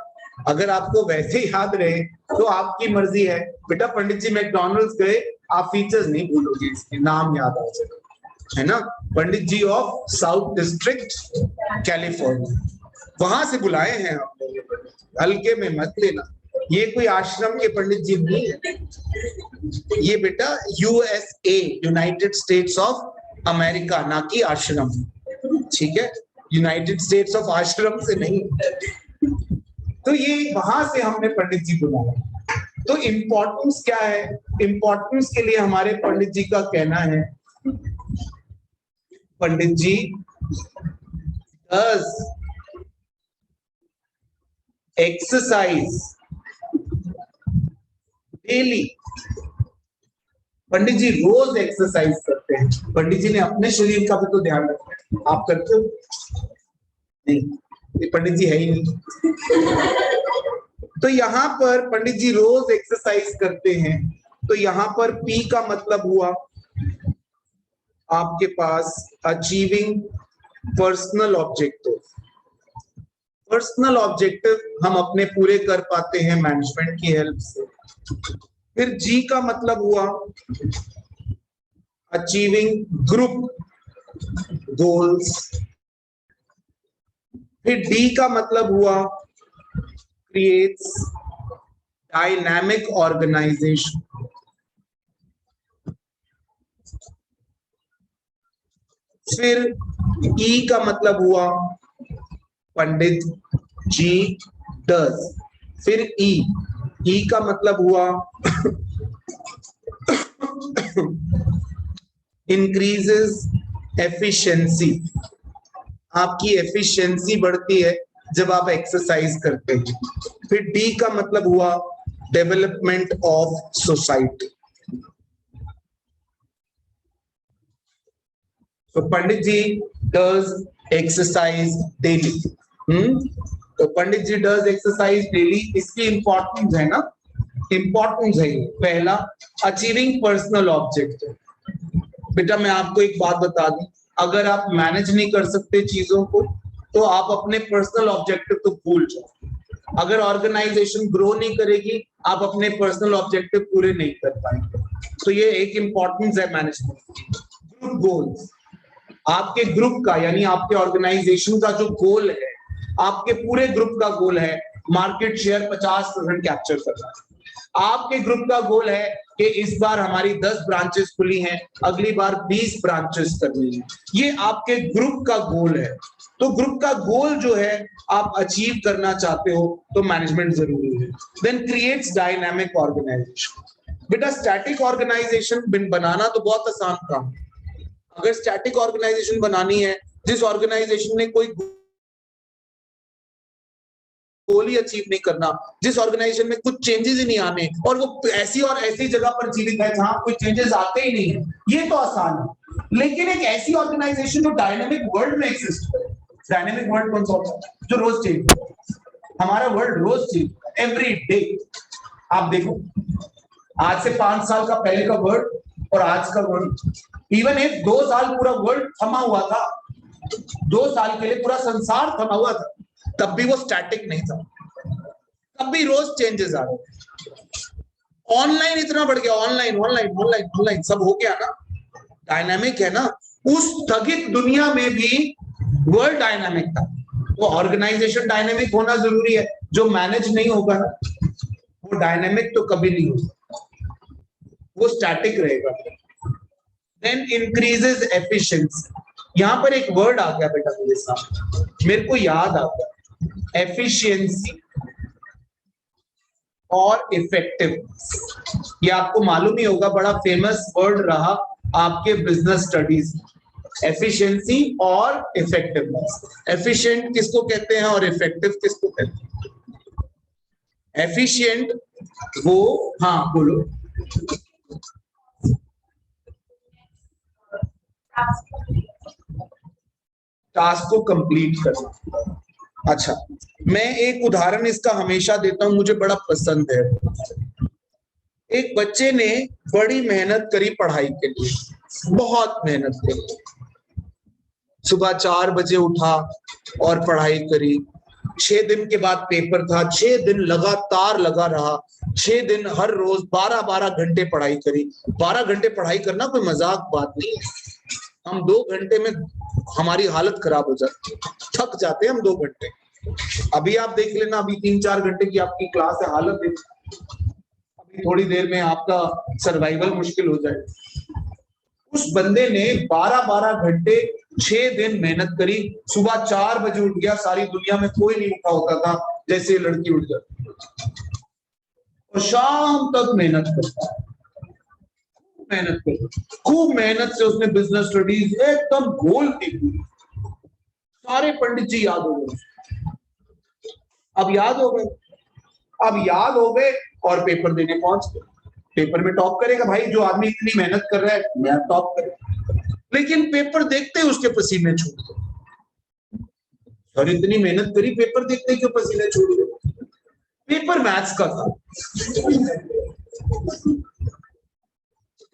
अगर आपको वैसे याद रहे तो आपकी मर्जी है बेटा, पंडित जी मैकडॉनल्ड्स गए, आप फीचर्स नहीं भूलोगे, इसके नाम याद आ जाएगा, है ना। पंडित ji of South District California, वहां से बुलाए हैं आपने, हल्के में मत लेना, ये कोई आश्रम के पंडित जी नहीं है, ये बेटा USA, United states of America, ना कि आश्रम, ठीक है, यूनाइटेड स्टेट्स ऑफ आश्रम से नहीं। तो ये वहां से हमने पंडित जी बुलाया। तो इंपॉर्टेंस क्या है, इंपॉर्टेंस के लिए हमारे पंडित जी का कहना है, Pandit ji does exercise daily. Pandit ji रोज एक्सरसाइज करते हैं, पंडित जी ने अपने शरीर का भी तो ध्यान रखना है, आप करते हो नहीं, ये पंडित जी है ही नहीं। तो यहाँ पर पंडित जी रोज एक्सरसाइज करते हैं, तो यहाँ पर पी का मतलब हुआ आपके पास achieving personal objective. Personal objective हम अपने पूरे कर पाते हैं मैनेजमेंट की हेल्प से। फिर जी का मतलब हुआ अचीविंग ग्रुप गोल्स। फिर डी का मतलब हुआ क्रिएट्स डायनामिक ऑर्गेनाइजेशन। फिर ई का मतलब हुआ पंडित जी डज, फिर ई का मतलब हुआ इंक्रीजेस एफिशिएंसी, आपकी एफिशिएंसी बढ़ती है जब आप एक्सरसाइज करते हैं। फिर डी का मतलब हुआ डेवलपमेंट ऑफ सोसाइटी। तो पंडित जी डज एक्सरसाइज डेली। तो पंडित जी डज एक्सरसाइज डेली, इसकी इंपॉर्टेंस है ना, इंपॉर्टेंस है। पहला, अचीविंग पर्सनल ऑब्जेक्टिव। बेटा मैं आपको एक बात बता दूं, अगर आप मैनेज नहीं कर सकते चीजों को तो आप अपने पर्सनल ऑब्जेक्टिव तो भूल जाओ। अगर ऑर्गेनाइजेशन ग्रो नहीं करेगी, आप अपने पर्सनल ऑब्जेक्टिव पूरे नहीं कर पाएंगे। तो ये एक इंपॉर्टेंस है मैनेजमेंट की। ग्रुप गोल्स, आपके ग्रुप का यानी आपके ऑर्गेनाइजेशन का जो गोल है, आपके पूरे ग्रुप का गोल है मार्केट शेयर 50% कैप्चर करना। आपके ग्रुप का गोल है कि इस बार हमारी 10 ब्रांचेस खुली हैं, अगली बार 20 ब्रांचेस करनी है। ये आपके ग्रुप का गोल है। तो ग्रुप का गोल जो है आप अचीव करना चाहते हो तो मैनेजमेंट जरूरी है। Then creates dynamic organization. बेटा स्टैटिक ऑर्गेनाइजेशन बनाना तो बहुत आसान काम है। अगर स्टैटिक ऑर्गेनाइजेशन बनानी है, जिस ऑर्गेनाइजेशन ने कोई गोल ही अचीव नहीं करना, जिस ऑर्गेनाइजेशन में कुछ चेंजेस ही नहीं आने और वो ऐसी और ऐसी जगह पर जीवित है जहां कोई चेंजेस आते ही नहीं है, ये तो आसान है। लेकिन एक ऐसी ऑर्गेनाइजेशन जो डायनामिक वर्ल्ड में एग्जिस्ट करे, डायनामिक वर्ल्ड कौन सा होता है? जो रोज चेंज होता है। हमारा वर्ल्ड रोज चेंज होता है, एवरी डे। आप देखो आज से 5 साल का पहले का वर्ल्ड और आज का वर्ल्ड, इवन एक 2 साल पूरा वर्ल्ड थमा हुआ था, 2 साल के लिए पूरा संसार थमा हुआ था, तब भी वो स्टैटिक नहीं था, तब भी रोज चेंजेस आ रहे थे। ऑनलाइन इतना बढ़ गया, ऑनलाइन ऑनलाइन ऑनलाइन ऑनलाइन सब हो गया ना, डायनामिक है ना। उस स्थगित दुनिया में भी वर्ल्ड डायनामिक था। तो ऑर्गेनाइजेशन डायनामिक होना जरूरी है। जो मैनेज नहीं होगा ना वो डायनामिक तो कभी नहीं होगा, वो स्टैटिक रहेगा। Then increases efficiency. यहां पर एक वर्ड आ गया बेटा मेरे सामने, मेरे को याद आ गया, एफिशिएंसी और इफेक्टिवनेस। ये आपको मालूम ही होगा, बड़ा फेमस वर्ड रहा आपके बिजनेस स्टडीज। एफिशिएंसी और इफेक्टिवनेस। एफिशिएंट किसको कहते हैं और इफेक्टिव किसको कहते हैं? एफिशिएंट वो, हाँ बोलो। टास्क को कंप्लीट करना। अच्छा, मैं एक उदाहरण इसका हमेशा देता हूं, मुझे बड़ा पसंद है। एक बच्चे ने बड़ी मेहनत करी पढ़ाई के लिए, बहुत मेहनत करी। सुबह 4 बजे उठा और पढ़ाई करी। 6 दिन के बाद पेपर था, 6 दिन लगातार लगा रहा, 6 दिन हर रोज 12-12 घंटे पढ़ाई करी। 12 घंटे पढ़ाई करना कोई मजाक बात नहीं है। हम 2 घंटे में हमारी हालत खराब हो जाती है, थक जाते हैं हम 2 घंटे। अभी आप देख लेना, अभी 3-4 घंटे की आपकी क्लास है, हालत है, अभी थोड़ी देर में आपका सर्वाइवल मुश्किल हो जाए। उस बंदे ने 12-12 घंटे 6 दिन मेहनत करी। सुबह 4 बजे उठ गया, सारी दुनिया में कोई नहीं उठा होता था जैसे ये लड़की उठ जाती, और शाम तक मेहनत करता, मेहनत कर, खूब मेहनत से उसने बिजनेस स्टडीज एकदम गोल थी। सारे पंडित जी याद हो गए, अब याद हो गए, अब याद हो गए और पेपर देने पहुंच गए। पेपर में टॉप करेगा भाई, जो आदमी इतनी मेहनत कर रहा है, मैं टॉप करेगा। लेकिन पेपर देखते ही उसके पसीने छूट गए। सर इतनी मेहनत करी, पेपर देखते ही क्यों पसीने छूट गए? पेपर मैथ्स का था।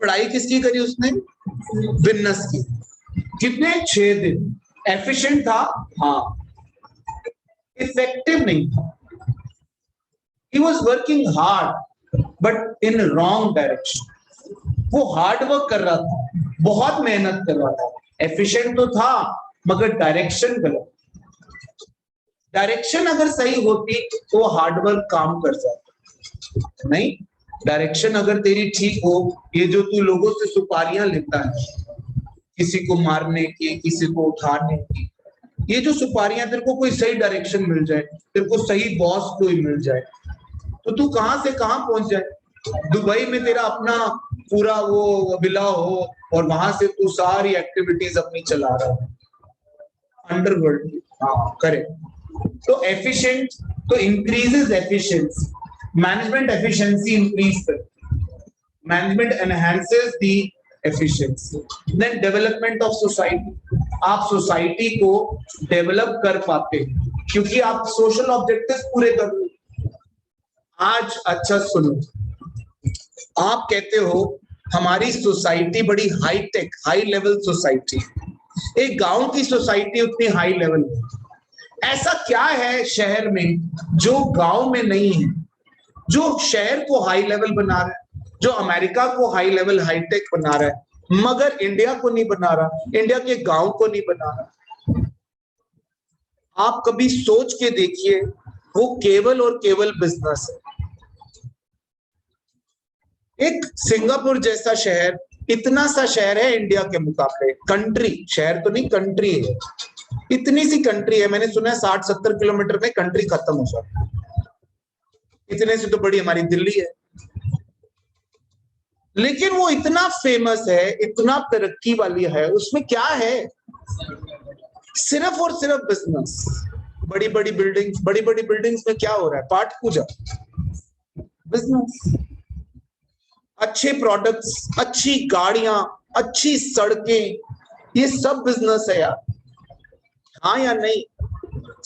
पढ़ाई किसकी करी उसने? बिजनेस की। कितने? 6 दिन। एफिशिएंट था? हाँ। इफेक्टिव नहीं था। He was working hard but in wrong direction. वो हार्ड वर्क कर रहा था, बहुत मेहनत कर रहा था, एफिशिएंट तो था मगर डायरेक्शन गलत। डायरेक्शन अगर सही होती तो वो हार्ड वर्क काम कर जाता। नहीं, डायरेक्शन अगर तेरी ठीक हो, ये जो तू लोगों से सुपारियां लेता है, किसी को मारने की, किसी को उठाने की। ये जो सुपारियां, तेरे को कोई सही डायरेक्शन मिल जाए, तेरे को सही बॉस कोई मिल जाए, तो तू कहां से कहां पहुंच जाए। दुबई में तेरा अपना पूरा वो विला हो और वहां से तू सारी एक्टिविटीज अपनी चला रहा है अंडरवर्ल्ड। हाँ करेक्ट। तो एफिशिएंट, तो increases efficiency, management efficiency increase करती, management enhances the efficiency. Then development of society, आप सोसाइटी को डेवलप कर पाते हैं क्योंकि आप सोशल ऑब्जेक्टिव्स पूरे कर रहे हो। आज अच्छा सुनो, आप कहते हो हमारी सोसाइटी बड़ी high tech, high level society, एक गांव की सोसाइटी उतनी हाई लेवल है। ऐसा क्या है शहर में जो गांव में नहीं है, जो शहर को हाई लेवल बना रहा है, जो अमेरिका को हाई लेवल हाईटेक बना रहा है, मगर इंडिया को नहीं बना रहा, इंडिया के गांव को नहीं बना रहा। आप कभी सोच के देखिए, वो केवल और केवल बिजनेस है। एक सिंगापुर जैसा शहर, इतना सा शहर है इंडिया के मुकाबले, कंट्री, शहर तो नहीं कंट्री है, इतनी सी कंट्री है। मैंने सुना है 60-70 किलोमीटर में कंट्री खत्म हो जाती है। इतने से तो बड़ी हमारी दिल्ली है, लेकिन वो इतना फेमस है, इतना तरक्की वाली है। उसमें क्या है? सिर्फ और सिर्फ बिजनेस। बड़ी बड़ी बिल्डिंग्स, बड़ी बड़ी बिल्डिंग्स में क्या हो रहा है? पाठ पूजा, बिजनेस। अच्छे प्रोडक्ट्स, अच्छी गाड़ियां, अच्छी सड़कें, ये सब बिजनेस है यार। हाँ या नहीं?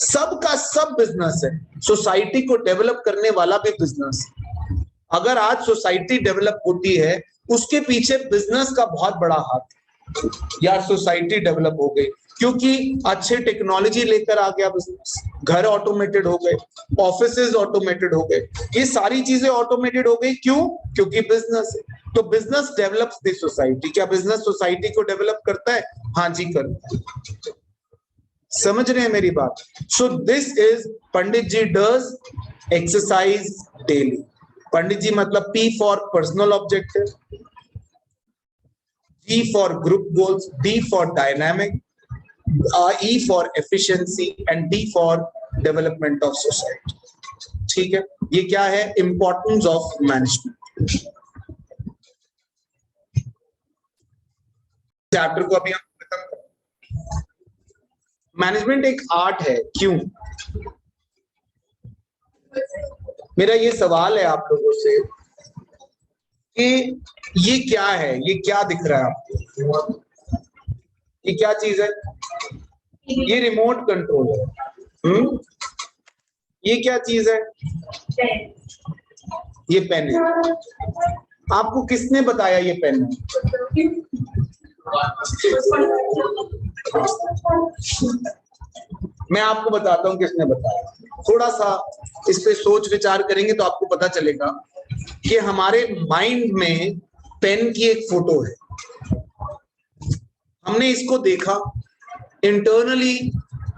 सब का सब बिजनेस है। सोसाइटी को डेवलप करने वाला भी बिजनेस है। अगर आज सोसाइटी डेवलप होती है, उसके पीछे बिजनेस का बहुत बड़ा हाथ है। यार सोसाइटी डेवलप हो गई क्योंकि अच्छे टेक्नोलॉजी लेकर आ गया बिजनेस, घर ऑटोमेटेड हो गए, ऑफिसेज ऑटोमेटेड हो गए, ये सारी चीजें ऑटोमेटेड हो गई। क्यों? क्योंकि बिजनेस है। तो बिजनेस डेवलप्स द सोसाइटी। क्या बिजनेस सोसाइटी को डेवलप करता है? हाँ जी करता है। समझ रहे हैं मेरी बात? So this is Pandit ji does exercise daily. Pandit ji मतलब P for personal objective, G for group goals, D for dynamic, E for efficiency and D for development of society. ठीक है, ये क्या है? Importance of management. चैप्टर को अभी हम खत्म करें। मैनेजमेंट एक आर्ट है। क्यों? मेरा ये सवाल है आप लोगों से कि ये क्या है? ये क्या दिख रहा है आपको? ये क्या चीज है? ये रिमोट कंट्रोल है। ये क्या चीज है? ये पेन है। आपको किसने बताया ये पेन है? मैं आपको बताता हूं किसने बताया। थोड़ा सा इस पे सोच विचार करेंगे तो आपको पता चलेगा कि हमारे माइंड में पेन की एक फोटो है। हमने इसको देखा, इंटरनली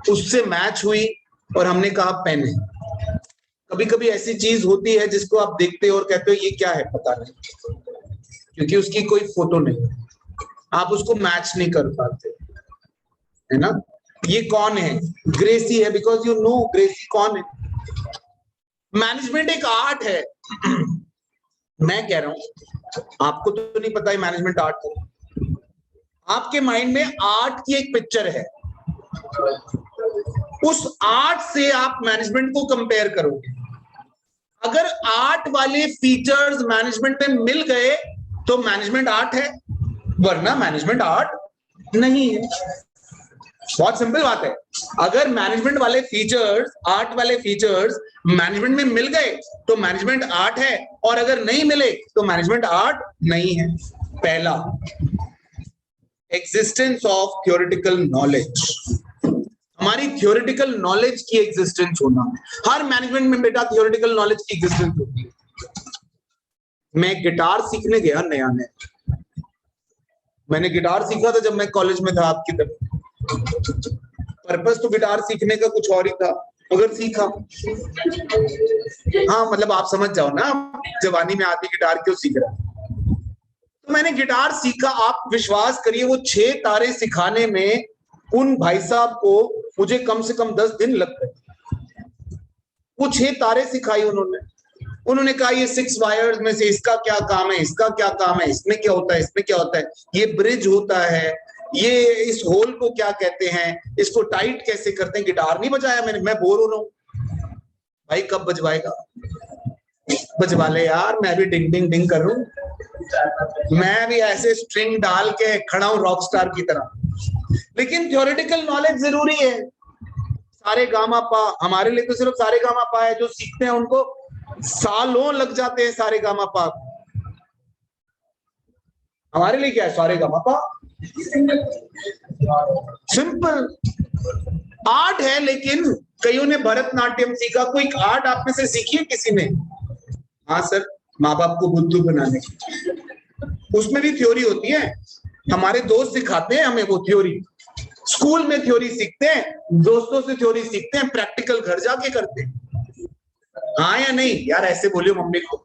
उससे मैच हुई और हमने कहा पेन है। कभी कभी ऐसी चीज होती है जिसको आप देखते हो और कहते हो ये क्या है, पता नहीं, क्योंकि उसकी कोई फोटो नहीं है, आप उसको मैच नहीं कर पाते, है ना? ये कौन है? ग्रेसी है, बिकॉज यू नो ग्रेसी कौन है। मैनेजमेंट एक आर्ट है। मैं कह रहा हूं आपको तो नहीं पता है मैनेजमेंट आर्ट है। आपके माइंड में आर्ट की एक पिक्चर है, उस आर्ट से आप मैनेजमेंट को कंपेयर करोगे। अगर आर्ट वाले फीचर्स मैनेजमेंट में मिल गए तो मैनेजमेंट आर्ट है, वरना मैनेजमेंट आर्ट नहीं है। बहुत सिंपल बात है। अगर मैनेजमेंट वाले फीचर्स, आर्ट वाले फीचर्स मैनेजमेंट में मिल गए तो मैनेजमेंट आर्ट है, और अगर नहीं मिले तो मैनेजमेंट आर्ट नहीं है। पहला, एग्जिस्टेंस ऑफ थ्योरेटिकल नॉलेज। हमारी थ्योरेटिकल नॉलेज की एग्जिस्टेंस होना। हर मैनेजमेंट में बेटा थ्योरेटिकल नॉलेज की एग्जिस्टेंस होती है। मैं गिटार सीखने गया नया नया, मैंने गिटार सीखा था जब मैं कॉलेज में था आपकी तरफ। पर्पस तो गिटार सीखने का कुछ और ही था, मगर सीखा। हाँ मतलब आप समझ जाओ ना, जवानी में आदमी गिटार क्यों सीख रहा है। मैंने गिटार सीखा, आप विश्वास करिए वो 6 तारे सिखाने में उन भाई साहब को मुझे कम से कम 10 दिन लग गए। वो 6 तारे सिखाई उन्होंने कहा ये 6 वायर्स में से इसका क्या काम है, इसका क्या काम है, इसमें क्या होता है, इसमें क्या होता है, ये ब्रिज होता है, ये इस होल को क्या कहते हैं, इसको टाइट कैसे करते हैं। गिटार नहीं बजाया मैंने, मैं बोर हो रहा हूं। भाई कब बजवाएगा, बजवा ले यार, मैं भी डिंग डिंग डिंग करूं, मैं भी ऐसे स्ट्रिंग डाल के खड़ा हूं रॉक स्टार की तरह। लेकिन थ्योरेटिकल नॉलेज जरूरी है। सारे गामा पा, हमारे लिए तो सिर्फ सारे गामा पा है, जो सीखते हैं उनको सालों लग जाते हैं सारे गामा पा। हमारे लिए क्या है सारे गामा पा, सिंपल आर्ट है। लेकिन कईयों ने भरतनाट्यम सीखा, कोई आर्ट आप में से सीखी है किसी ने? हाँ सर, माँ बाप को बुद्धू बनाने की, उसमें भी थ्योरी होती है। हमारे दोस्त सिखाते हैं हमें वो थ्योरी, स्कूल में थ्योरी सीखते हैं, दोस्तों से थ्योरी सीखते हैं, प्रैक्टिकल घर जाके करते हैं। हाँ या नहीं यार? ऐसे बोलियो मम्मी को,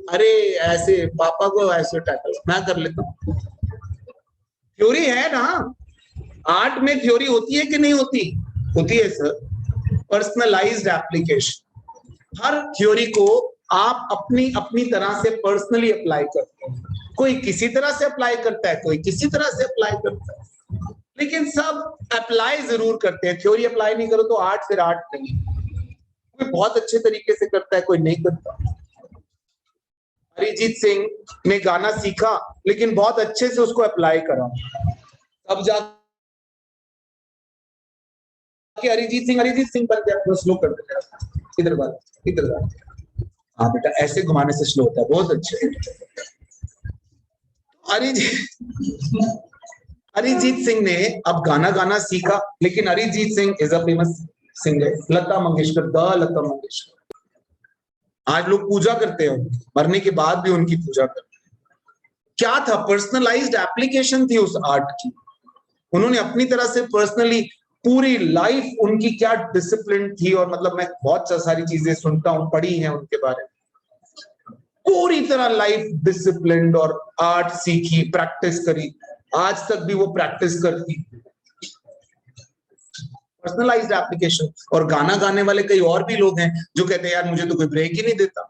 अरे ऐसे पापा को ऐसे टैकल मैं कर लेता हूँ। थ्योरी है ना, आर्ट में थ्योरी होती है कि नहीं होती? होती है सर। पर्सनलाइज्ड एप्लीकेशन, हर थ्योरी को आप अपनी अपनी तरह से पर्सनली अप्लाई करते हैं। कोई किसी तरह से अप्लाई करता है, कोई किसी तरह से अप्लाई करता है, लेकिन सब अप्लाई जरूर करते हैं। थ्योरी अप्लाई नहीं करो तो आर्ट फिर आर्ट नहीं। कोई बहुत अच्छे तरीके से करता है, कोई नहीं करता। अरिजीत सिंह ने गाना सीखा लेकिन बहुत अच्छे से उसको अप्लाई करा, अब जाके अरिजीत सिंह बन गया। स्लो कर दे, इधर बात, इधर बात। हाँ बेटा, ऐसे घुमाने से स्लो होता है, बहुत अच्छे। अरिजीत सिंह ने अब गाना सीखा, लेकिन Arijit Singh is a famous singer. Lata Mangeshkar, the Lata Mangeshkar, आज लोग पूजा करते हैं, मरने के बाद भी उनकी पूजा करते हैं। क्या था? पर्सनलाइज्ड एप्लीकेशन थी उस आर्ट की। उन्होंने अपनी तरह से पर्सनली पूरी लाइफ उनकी क्या डिसिप्लिन थी, और मतलब मैं बहुत सारी चीजें सुनता हूं, पढ़ी हैं उनके बारे में, पूरी तरह लाइफ डिसिप्लिन, और आर्ट सीखी, प्रैक्टिस करी, आज तक भी वो प्रैक्टिस करती। Personalised application. और गाना गाने वाले कई और भी लोग हैं जो कहते हैं यार मुझे तो कोई ब्रेक ही नहीं देता।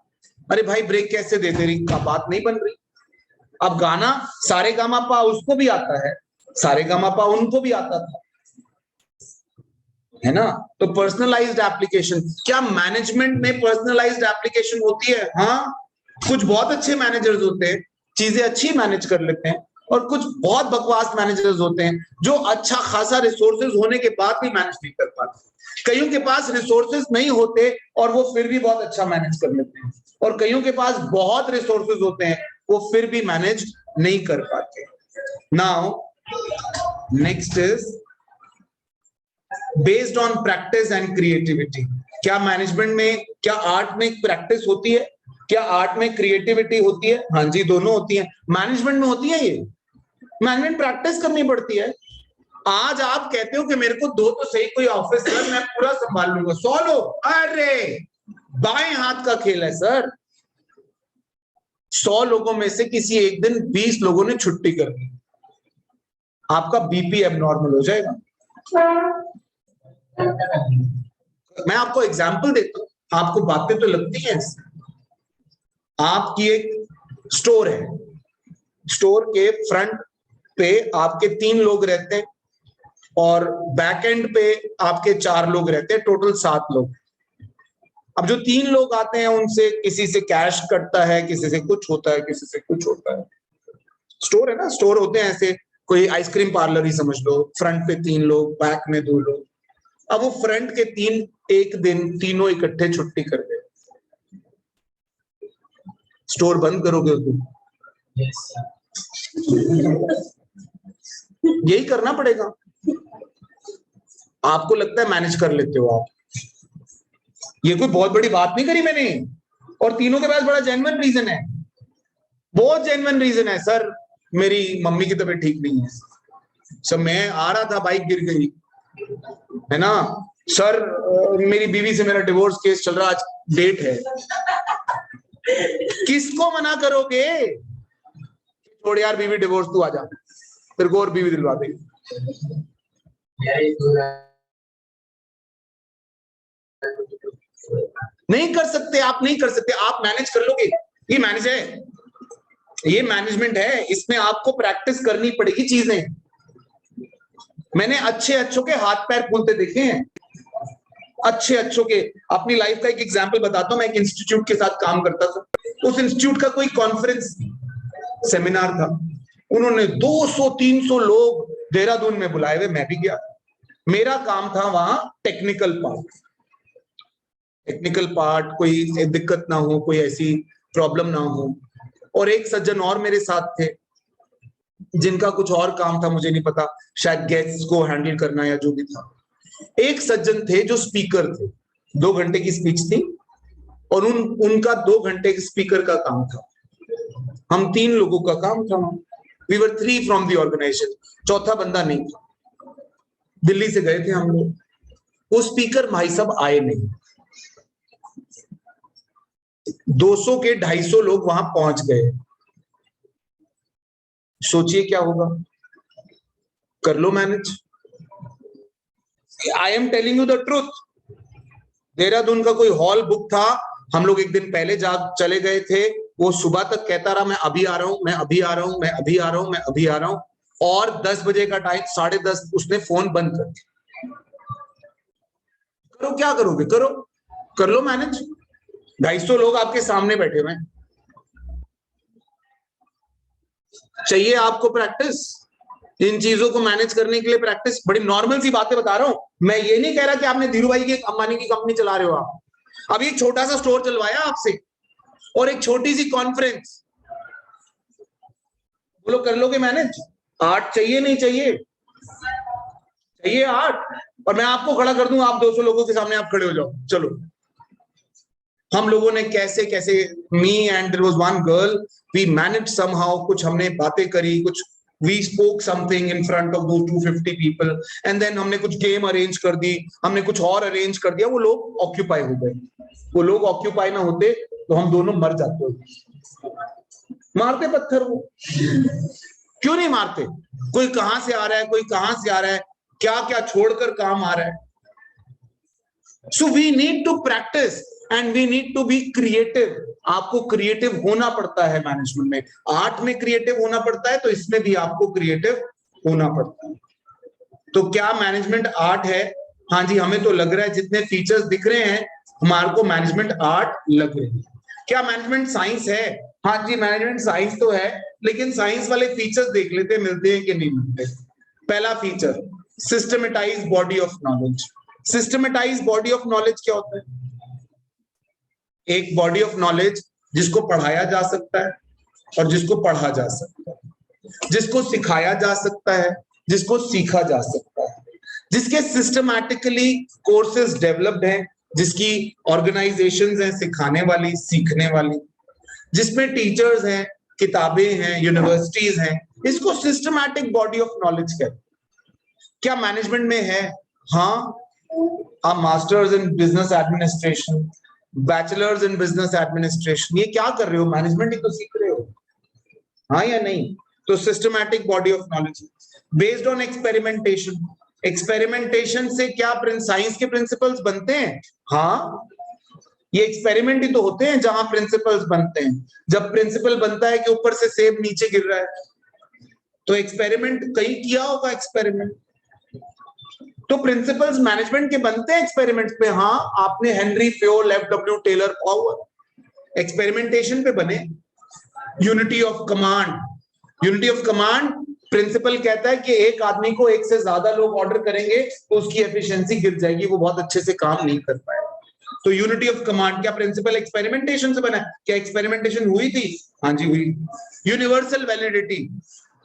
अरे भाई ब्रेक कैसे दे रही का बात नहीं बन रही। अब गाना सारे गामा पा उसको भी आता है, सारे गामा पा उनको भी आता था, है ना? तो पर्सनलाइज्ड एप्लीकेशन, क्या मैनेजमेंट में पर्सनलाइज्ड एप्लीकेशन होती है? हाँ, कुछ बहुत अच्छे मैनेजर्स होते हैं, चीजें अच्छी मैनेज कर लेते हैं, और कुछ बहुत बकवास मैनेजर्स होते हैं जो अच्छा खासा रिसोर्सेज होने के बाद भी मैनेज नहीं कर पाते। कईयों के पास रिसोर्सेज नहीं होते और वो फिर भी बहुत अच्छा मैनेज कर लेते हैं, और कईयों के पास बहुत रिसोर्सेज होते हैं, वो फिर भी मैनेज नहीं कर पाते। Now next is based on practice and creativity. क्या मैनेजमेंट में, क्या आर्ट में प्रैक्टिस होती है, क्या आर्ट में क्रिएटिविटी होती है? हाँ जी, दोनों होती है। मैनेजमेंट में होती है, ये मैनेजमेंट प्रैक्टिस करनी पड़ती है। आज आप कहते हो कि मेरे को दो तो सही कोई ऑफिस है, मैं पूरा संभाल लूंगा, 100 लोग, अरे बाएं हाथ का खेल है सर। 100 लोगों में से किसी एक दिन 20 लोगों ने छुट्टी कर दी, आपका बीपी एबनॉर्मल हो जाएगा। मैं आपको एग्जांपल देता हूं, आपको बातें तो लगती हैं। आपकी एक स्टोर है, स्टोर के फ्रंट पे आपके 3 लोग रहते हैं, और बैक एंड पे आपके 4 लोग रहते हैं, टोटल 7 लोग। अब जो 3 लोग आते हैं उनसे किसी से कैश कटता है, किसी से कुछ होता है, किसी से कुछ होता है। स्टोर है ना, स्टोर होते हैं ऐसे, कोई आइसक्रीम पार्लर ही समझ लो, फ्रंट पे 3 लोग, बैक में 2 लोग। अब वो फ्रंट के 3 एक दिन तीनों इकट्ठे छुट्टी कर गए, स्टोर बंद करोगे तुम? यही करना पड़ेगा। आपको लगता है मैनेज कर लेते हो आप, ये कोई बहुत बड़ी बात नहीं करी मैंने, और तीनों के पास बड़ा जेन्युइन रीजन है, बहुत जेन्युइन रीजन है। सर मेरी मम्मी की तबीयत ठीक नहीं है सर, मैं आ रहा था बाइक गिर गई, है ना सर, मेरी बीवी से मेरा डिवोर्स केस चल रहा, आज डेट है। किसको मना करोगे? छोड़ यार बीवी डिवोर्स, तू आजा, तेरे को और बीवी दिलवा देगी। नहीं कर सकते, आप नहीं कर सकते, आप मैनेज कर लोगे, ये मैनेज है, ये मैनेजमेंट है, इसमें आपको प्रैक्टिस करनी पड़ेगी चीजें। मैंने अच्छे अच्छों के हाथ पैर फूलते देखे हैं, अच्छे अच्छों के। अपनी लाइफ का एक एग्जांपल बताता हूं, मैं एक इंस्टीट्यूट के साथ काम करता था, उस इंस्टीट्यूट का कोई कॉन्फ्रेंस सेमिनार था, उन्होंने 200-300 लोग देहरादून में बुलाए हुए, मैं भी गया। मेरा काम था वहां टेक्निकल पार्ट, कोई दिक्कत ना हो, कोई ऐसी प्रॉब्लम ना हो। और एक सज्जन और मेरे साथ थे जिनका कुछ और काम था, मुझे नहीं पता, शायद गेस्ट्स को हैंडल करना या जो भी था। एक सज्जन थे जो स्पीकर थे, 2 घंटे की स्पीच थी और उनका 2 घंटे के स्पीकर का काम था। हम 3 लोगों का काम था, we were 3 from the organization, चौथा बंदा नहीं था। दिल्ली से गए थे हम लोग, वो स्पीकर भाई साहब आए नहीं। 200 के 250 लोग वहां पहुंच गए। सोचिए क्या होगा, कर लो manage. I am telling you the truth. Dehradun का कोई हॉल बुक था, हम लोग एक दिन पहले जा चले गए थे, वो सुबह तक कहता रहा मैं अभी आ रहा हूं, मैं अभी आ रहा हूं, मैं अभी आ रहा हूं, मैं अभी आ रहा हूं, और 10 बजे का टाइम, 10:30 उसने फोन बंद कर दिया। करो, क्या करोगे, करो, कर लो मैनेज। 250 लोग आपके सामने बैठे हुए हैं, चाहिए आपको प्रैक्टिस, इन चीजों को मैनेज करने के लिए प्रैक्टिस। बड़ी नॉर्मल सी बातें बता रहा हूं, मैं ये नहीं कह रहा कि आपने धीरू भाई की, अंबानी की कंपनी चला रहे हो आप। अभी एक छोटा सा स्टोर चलवाया आपसे और एक छोटी सी कॉन्फ्रेंस, बोलो कर लोगे मैनेज? 8 चाहिए, नहीं चाहिए? चाहिए 8, और मैं आपको खड़ा कर दूं, आप 200 लोगों के सामने आप खड़े हो जाओ, चलो। हम लोगों ने कैसे कैसे, me and there was one girl, we manage somehow, कुछ हमने बातें करी, कुछ we spoke something in front of those 250 people, and then हमने कुछ गेम अरेंज कर दी, हमने कुछ और अरेंज कर दिया, वो लोग ऑक्यूपाई हो गए। वो लोग ऑक्यूपाई ना होते तो हम दोनों मर जाते। मारते पत्थर वो, क्यों नहीं मारते? कोई कहां से आ रहा है, कोई कहां से आ रहा है, क्या क्या छोड़कर काम आ रहा है। So we need to practice and we need to be creative. आपको क्रिएटिव होना पड़ता है मैनेजमेंट में। आर्ट में क्रिएटिव होना पड़ता है, तो इसमें भी आपको क्रिएटिव होना पड़ता है। तो क्या मैनेजमेंट आर्ट है? हाँ जी, हमें तो लग रहा है, जितने फीचर्स दिख रहे हैं हमारे को मैनेजमेंट आर्ट लग रहे हैं। क्या मैनेजमेंट साइंस है? हाँ जी, मैनेजमेंट साइंस तो है, लेकिन साइंस वाले फीचर्स देख लेते, मिलते हैं कि नहीं मिलते। पहला feature, systematise body of knowledge. Systematise body of knowledge क्या होता है? एक बॉडी ऑफ नॉलेज जिसको पढ़ाया जा सकता है और जिसको पढ़ा जा सकता है, जिसको सिखाया जा सकता है, जिसको सीखा जा सकता है, जिसके सिस्टमैटिकली कोर्सेज डेवलप्ड हैं, जिसकी ऑर्गेनाइजेशंस हैं सिखाने वाली, सीखने वाली, जिसमें टीचर्स हैं, किताबें हैं, यूनिवर्सिटीज हैं, इसको सिस्टमैटिक बॉडी ऑफ नॉलेज कहते हैं। क्या मैनेजमेंट में है? हाँ, आप masters in business administration, bachelors in business administration, ये क्या कर रहे हो? मैनेजमेंट ही तो सीख रहे हो, हाँ या नहीं? तो systematic body of knowledge based on experimentation. Experimentation से क्या साइंस के प्रिंसिपल्स बनते हैं? हाँ, ये एक्सपेरिमेंट ही तो होते हैं जहां प्रिंसिपल्स बनते हैं। जब प्रिंसिपल बनता है कि ऊपर से सेब नीचे गिर रहा है, तो एक्सपेरिमेंट कहीं किया होगा एक्सपेरिमेंट। तो प्रिंसिपल्स मैनेजमेंट के बनते हैं एक्सपेरिमेंट्स पे। हाँ, आपने Henri Fayol, F W. Taylor power experimentation पे बने। Unity of command, unity of command, principle कहता है कि एक आदमी को एक से ज्यादा लोग ऑर्डर करेंगे तो उसकी एफिशिएंसी गिर जाएगी, वो बहुत अच्छे से काम नहीं कर पाएगा। तो यूनिटी ऑफ कमांड, क्या प्रिंसिपल एक्सपेरिमेंटेशन से बना? क्या एक्सपेरिमेंटेशन हुई थी? हाँ जी हुई। यूनिवर्सल वैलिडिटी,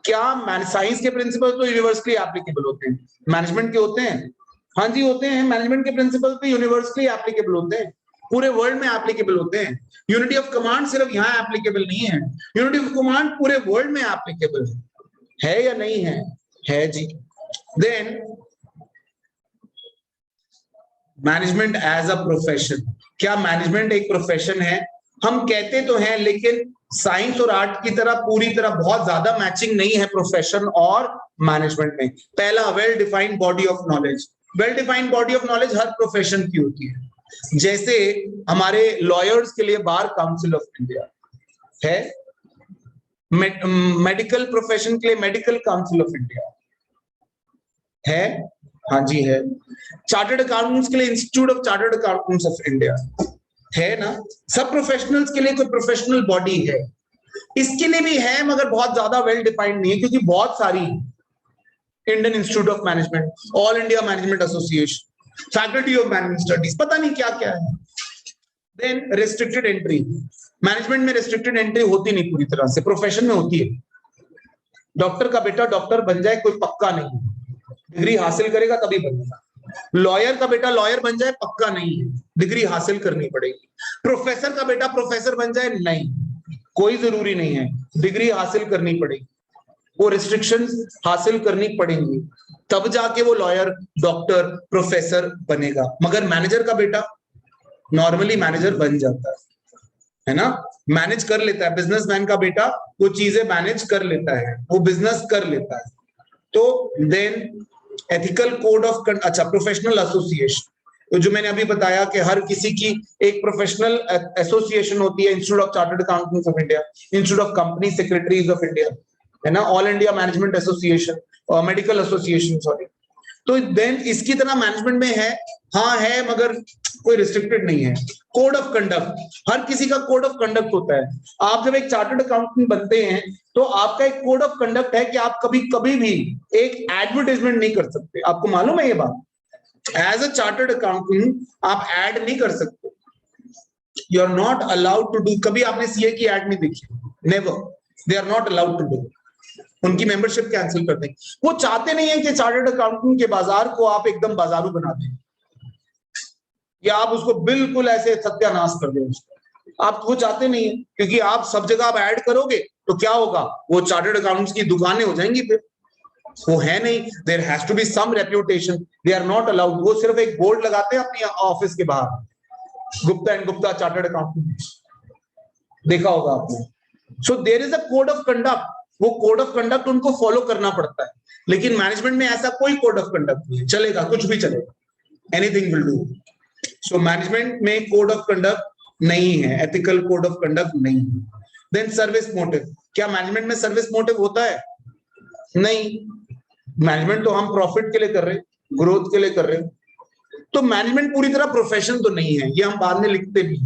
क्या साइंस के प्रिंसिपल तो यूनिवर्सली एप्लीकेबल होते हैं, मैनेजमेंट के होते हैं? हाँ जी होते हैं। मैनेजमेंट के प्रिंसिपल तो यूनिवर्सली एप्लीकेबल होते हैं, पूरे वर्ल्ड में एप्लीकेबल होते हैं। यूनिटी ऑफ कमांड सिर्फ यहाँ एप्लीकेबल नहीं है, यूनिटी ऑफ कमांड पूरे वर्ल्ड में एप्लीकेबल है या नहीं है? है जी। Then management as a profession, क्या मैनेजमेंट एक प्रोफेशन है? हम कहते तो हैं, लेकिन साइंस और आर्ट की तरह पूरी तरह बहुत ज्यादा मैचिंग नहीं है प्रोफेशन और मैनेजमेंट में। पहला, well defined body of knowledge. Well defined body of knowledge her profession की होती है। जैसे हमारे लॉयर्स के लिए बार काउंसिल ऑफ इंडिया है, मेडिकल प्रोफेशन के लिए मेडिकल काउंसिल ऑफ इंडिया है, हाँ जी है। चार्टर्ड अकाउंटेंट्स के लिए institute of chartered accountants of India है ना। सब प्रोफेशनल्स के लिए कोई प्रोफेशनल बॉडी है, इसके लिए भी है मगर बहुत ज्यादा वेल डिफाइंड नहीं है, क्योंकि बहुत सारी, Indian institute of management, all India management association, faculty of management studies, पता नहीं क्या क्या है। देन रेस्ट्रिक्टेड एंट्री, मैनेजमेंट में रेस्ट्रिक्टेड एंट्री होती नहीं पूरी तरह से, प्रोफेशन में होती है। डॉक्टर का बेटा डॉक्टर बन जाए कोई पक्का नहीं, डिग्री हासिल करेगा तभी बनेगा। लॉयर का बेटा लॉयर बन जाए पक्का नहीं है, डिग्री हासिल करनी पड़ेगी। प्रोफेसर का बेटा प्रोफेसर बन जाए नहीं, कोई जरूरी नहीं है, डिग्री हासिल करनी पड़ेगी, वो रिस्ट्रिक्शंस हासिल करनी पड़ेंगी, तब जाके वो लॉयर डॉक्टर प्रोफेसर बनेगा। मगर मैनेजर का बेटा नॉर्मली मैनेजर बन जाता है ना, मैनेज कर लेता है। बिजनेसमैन का बेटा वो चीजें मैनेज कर लेता है, वो बिजनेस कर लेता है। तो देन एथिकल कोड ऑफ, अच्छा, प्रोफेशनल एसोसिएशन, तो जो मैंने अभी बताया कि हर किसी की एक प्रोफेशनल एसोसिएशन होती है, institute of chartered accountants of India, institute of company secretaries of India, है ना, ऑल इंडिया मैनेजमेंट एसोसिएशन और मेडिकल एसोसिएशन, सॉरी। तो देन इसकी तरह मैनेजमेंट में है, हाँ है, मगर कोई रिस्ट्रिक्टेड नहीं है। कोड ऑफ कंडक्ट, हर किसी का कोड ऑफ कंडक्ट होता है। आप जब एक चार्टर्ड अकाउंटेंट बनते हैं तो आपका एक कोड ऑफ कंडक्ट है कि आप कभी कभी भी एक एडवर्टाइजमेंट नहीं कर सकते। आपको मालूम है ये बात? एज अ चार्टर्ड अकाउंटेंट आप एड नहीं कर सकते, you are not allowed to do. कभी आपने सीए की एड नहीं देखी, never, they are not allowed to do, उनकी मेंबरशिप कैंसिल कर दें। वो चाहते नहीं है कि चार्टर्ड अकाउंटेंट के बाजार को आप एकदम बाजारू बना दें, या आप उसको बिल्कुल ऐसे सत्यानाश कर दें उसको, आप वो चाहते नहीं है, क्योंकि आप सब जगह आप ऐड करोगे तो क्या होगा, वो चार्टर्ड अकाउंटेंट्स की दुकानें हो जाएंगी, फिर वो है नहीं। There has to be some reputation, they are not allowed. वो सिर्फ एक बोर्ड लगाते हैं अपनी ऑफिस के बाहर, Gupta and Gupta chartered accountant, देखा होगा आपने। So there is a code of conduct, वो कोड ऑफ कंडक्ट उनको फॉलो करना पड़ता है। लेकिन मैनेजमेंट में ऐसा कोई कोड ऑफ कंडक्ट नहीं है, चलेगा कुछ भी चलेगा, anything will do. So management में कोड ऑफ कंडक्ट नहीं है, एथिकल कोड ऑफ कंडक्ट नहीं है। देन सर्विस मोटिव, क्या मैनेजमेंट में सर्विस मोटिव होता है? नहीं, मैनेजमेंट तो हम प्रॉफिट के लिए कर रहे हैं, ग्रोथ के लिए कर रहे हैं। तो मैनेजमेंट पूरी तरह प्रोफेशन तो नहीं है, ये हम बाद में लिखते भी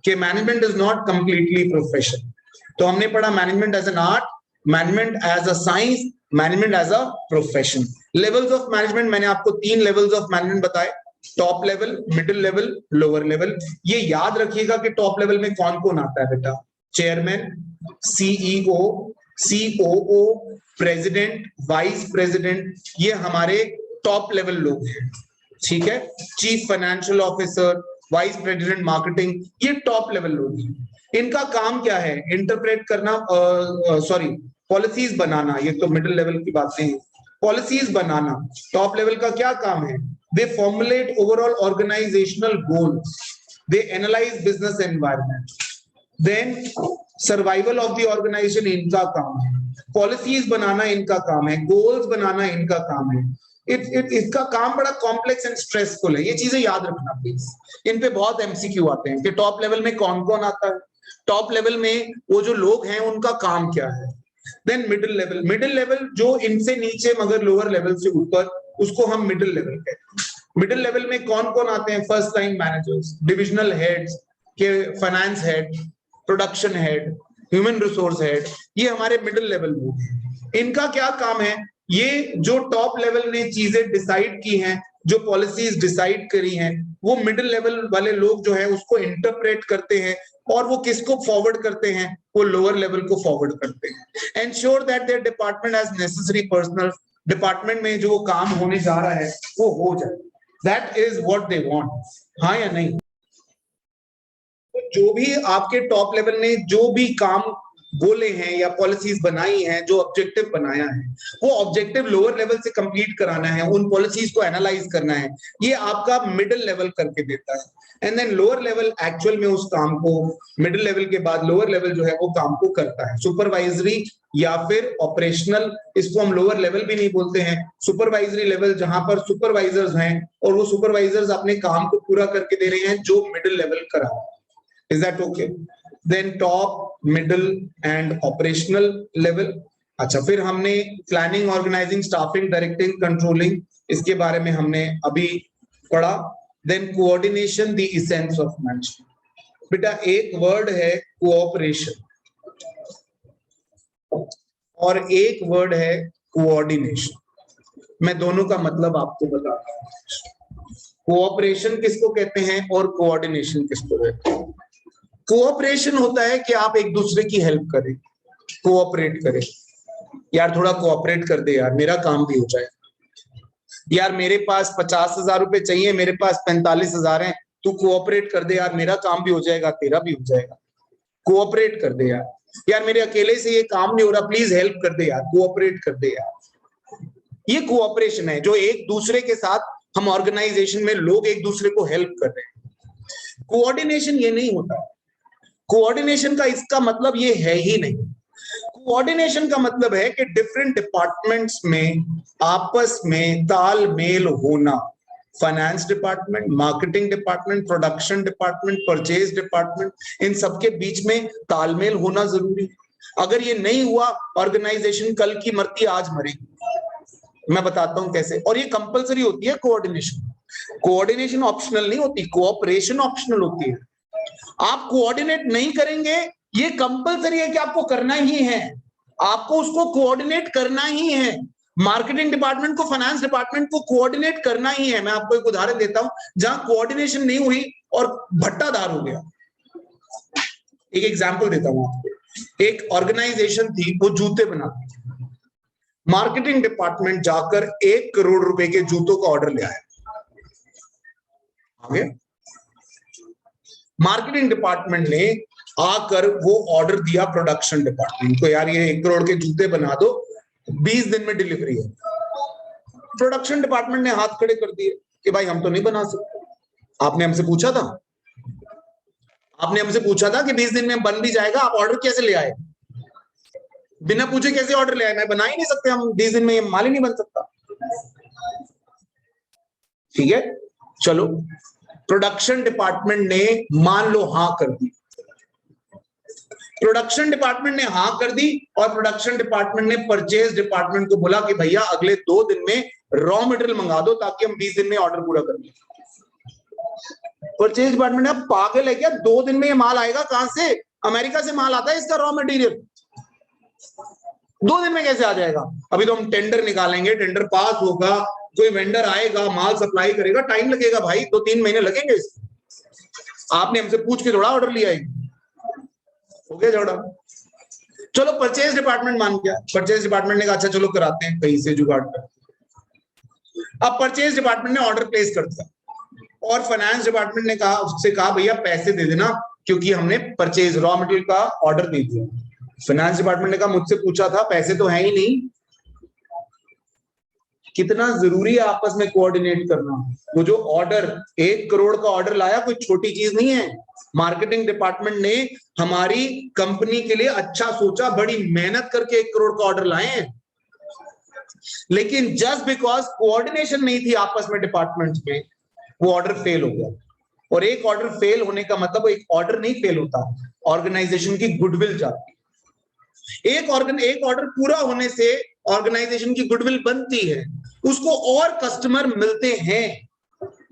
कि management is not completely profession. तो हमने पढ़ा management as an art, management as a science, management as a profession. Levels of management, मैंने आपको 3 लेवल्स ऑफ मैनेजमेंट बताए, top level, middle level, lower level. ये याद रखिएगा कि टॉप लेवल में कौन कौन आता है बेटा, chairman, CEO, COO, president, vice president, ये हमारे टॉप लेवल लोग हैं, ठीक है। Chief financial officer, vice president marketing, ये टॉप लेवल लोग हैं। इनका काम क्या है? इंटरप्रेट करना, सॉरी, पॉलिसीज बनाना, ये तो मिडिल लेवल की बातें हैं। पॉलिसीज बनाना टॉप लेवल का क्या काम है? They formulate overall organisational goals, they analyse business environment, then survival of the organisation इनका काम है, पॉलिसीज बनाना इनका काम है, गोल्स बनाना इनका काम है। इसका काम बड़ा कॉम्प्लेक्स एंड स्ट्रेसफुल है, ये चीजें याद रखना प्लीज। इन पे बहुत एमसीक्यू आते हैं कि टॉप लेवल में कौन कौन आता है, टॉप लेवल में वो जो लोग हैं उनका काम क्या है। Then middle level, middle level जो इनसे नीचे मगर लोअर लेवल से ऊपर, उसको हम मिडिल लेवल कहते हैं। मिडिल लेवल में कौन कौन आते हैं? First line managers, divisional heads के, finance head, production head, human resource head, ये हमारे मिडिल लेवल लोग हैं। इनका क्या काम है? ये जो टॉप लेवल ने चीजें डिसाइड की हैं, जो पॉलिसीज डिसाइड करी हैं, वो मिडिल लेवल वाले लोग जो है उसको इंटरप्रेट करते हैं, और वो किसको फॉरवर्ड करते हैं? वो लोअर लेवल को फॉरवर्ड करते हैं। Ensure that there department has necessary personal, department में जो काम होने जा रहा है वो हो जाए, that is what they want. हाँ या नहीं? तो जो भी आपके टॉप लेवल ने जो भी काम बोले हैं या पॉलिसीज बनाई हैं, जो ऑब्जेक्टिव बनाया है, वो ऑब्जेक्टिव लोअर लेवल से कंप्लीट कराना है, उन पॉलिसीज को एनालाइज करना है, ये आपका मिडिल लेवल करके देता है। And then lower level actual में उस काम को, मिडिल लेवल के बाद लोअर लेवल जो है वो काम को करता है। सुपरवाइजरी या फिर ऑपरेशनल, इसको हम लोअर लेवल भी नहीं बोलते हैं, सुपरवाइजरी लेवल जहां पर सुपरवाइजर्स हैं और वो सुपरवाइजर्स अपने काम को पूरा करके दे रहे हैं जो मिडिल लेवल करा। Is that okay? Then top, middle and operational level. अच्छा, फिर हमने planning, organising, staffing, directing, controlling, इसके बारे में हमने अभी पढ़ा। Then coordination, the essence of management. बेटा एक वर्ड है कोऑपरेशन और एक वर्ड है कोऑर्डिनेशन। मैं दोनों का मतलब आपको बताता हूं। कोऑपरेशन किसको कहते हैं और कोऑर्डिनेशन किसको कहते हैं? कोऑपरेशन होता है कि आप एक दूसरे की हेल्प करें, कोऑपरेट करें। यार थोड़ा कोऑपरेट कर दे यार, मेरा काम भी हो जाए। यार मेरे पास 50,000 रुपए चाहिए, मेरे पास 45,000 हैं, तू कोऑपरेट कर दे यार, मेरा काम भी हो जाएगा, तेरा भी हो जाएगा। कोऑपरेट कर दे यार। यार मेरे अकेले से ये काम नहीं हो रहा, प्लीज हेल्प कर दे यार, कोऑपरेट कर दे यार। ये कोऑपरेशन है जो एक दूसरे के साथ हम ऑर्गेनाइजेशन में लोग एक दूसरे को हेल्प कर रहे हैं। कोऑर्डिनेशन ये नहीं होता। कोऑर्डिनेशन का इसका मतलब ये है ही नहीं। कोऑर्डिनेशन का मतलब है कि डिफरेंट डिपार्टमेंट्स में आपस में तालमेल होना। Finance department, marketing department, production department, purchase department, इन सबके बीच में तालमेल होना जरूरी है। अगर ये नहीं हुआ, ऑर्गेनाइजेशन कल की मरती आज मरेगी। मैं बताता हूं कैसे। और ये कंपलसरी होती है कोऑर्डिनेशन। कोऑर्डिनेशन ऑप्शनल नहीं होती, कोऑपरेशन ऑप्शनल होती है। आप कोऑर्डिनेट नहीं करेंगे, ये कंपलसरी है कि आपको करना ही है, आपको उसको कोऑर्डिनेट करना ही है। मार्केटिंग डिपार्टमेंट को फाइनेंस डिपार्टमेंट को कोऑर्डिनेट करना ही है। मैं आपको एक उदाहरण देता हूं जहां कोऑर्डिनेशन नहीं हुई और भट्टाधार हो गया। एक एग्जांपल देता हूं आपको। एक ऑर्गेनाइजेशन थी, वो जूते बनाती थी। मार्केटिंग डिपार्टमेंट जाकर 1 करोड़ रुपए के जूतों का ऑर्डर ले आया। आगे मार्केटिंग डिपार्टमेंट ने आकर वो ऑर्डर दिया प्रोडक्शन डिपार्टमेंट को, यार ये 1 करोड़ के जूते बना दो, 20 दिन में डिलीवरी है। प्रोडक्शन डिपार्टमेंट ने हाथ खड़े कर दिए कि भाई हम तो नहीं बना सकते। आपने हमसे पूछा था, आपने हमसे पूछा था कि 20 दिन में बन भी जाएगा, आप ऑर्डर कैसे ले आए? बिना पूछे कैसे ऑर्डर ले आए? मैं बना ही नहीं सकते, हम 20 दिन में ये माल ही नहीं बन सकता। ठीक है, चलो प्रोडक्शन डिपार्टमेंट ने मान लो हां कर दी। प्रोडक्शन डिपार्टमेंट ने हां कर दी और प्रोडक्शन डिपार्टमेंट ने परचेज डिपार्टमेंट को बोला कि भैया अगले 2 दिन में रॉ मटेरियल मंगा दो ताकि हम 20 दिन में ऑर्डर पूरा कर लें। परचेज डिपार्टमेंट ने, पागल है क्या, 2 दिन में ये माल आएगा कहां से? अमेरिका से माल आता है इसका रॉ मटेरियल, 2 दिन में कैसे आ जाएगा? अभी तो हम टेंडर निकालेंगे, टेंडर पास होगा, कोई वेंडर आएगा, माल सप्लाई करेगा, टाइम लगेगा भाई, 2-3 महीने लगेंगे इसको। आपने हमसे पूछ के थोड़ा ऑर्डर लिया है, हो गया झगड़ा। चलो परचेज डिपार्टमेंट मान गया, परचेज डिपार्टमेंट ने कहा अच्छा चलो कराते हैं कहीं से जुगाड़ कर। अब परचेज डिपार्टमेंट ने ऑर्डर प्लेस कर दिया और फाइनेंस डिपार्टमेंट ने कहा, उससे कहा भैया पैसे दे देना क्योंकि हमने परचेज रॉ मटेरियल का ऑर्डर दे दिया। फाइनेंस डिपार्टमेंट ने कहा मुझसे पूछा था, पैसे तो है ही नहीं। कितना जरूरी है आपस में कोऑर्डिनेट करना। वो जो ऑर्डर 1 करोड़ का ऑर्डर लाया कोई छोटी चीज नहीं है। मार्केटिंग डिपार्टमेंट ने हमारी कंपनी के लिए अच्छा सोचा, बड़ी मेहनत करके 1 करोड़ का ऑर्डर लाए हैं, लेकिन जस्ट बिकॉज कोऑर्डिनेशन नहीं थी आपस में डिपार्टमेंट्स में, वो ऑर्डर फेल हो गया। और एक ऑर्डर फेल होने का मतलब एक ऑर्डर नहीं फेल होता, ऑर्गेनाइजेशन की गुडविल जाती है। एक ऑर्डर पूरा होने से ऑर्गेनाइजेशन की गुडविल बनती है, उसको और कस्टमर मिलते हैं,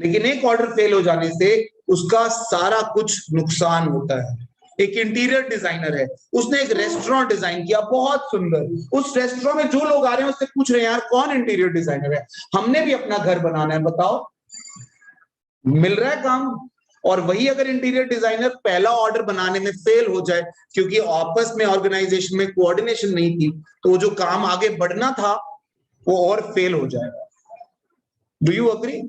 लेकिन एक ऑर्डर फेल हो जाने से उसका सारा कुछ नुकसान होता है। एक इंटीरियर डिजाइनर है, उसने एक रेस्टोरेंट डिजाइन किया बहुत सुंदर। उस रेस्टोरेंट में जो लोग आ रहे हैं उससे पूछ रहे हैं यार कौन इंटीरियर डिजाइनर है, हमने भी अपना घर बनाना है, बताओ। मिल रहा है काम। और वही अगर इंटीरियर डिजाइनर पहला ऑर्डर बनाने में फेल हो जाए क्योंकि आपस में ऑर्गेनाइजेशन में कोऑर्डिनेशन नहीं थी, तो वो जो काम आगे बढ़ना था वो और फेल हो जाएगा। Do you agree?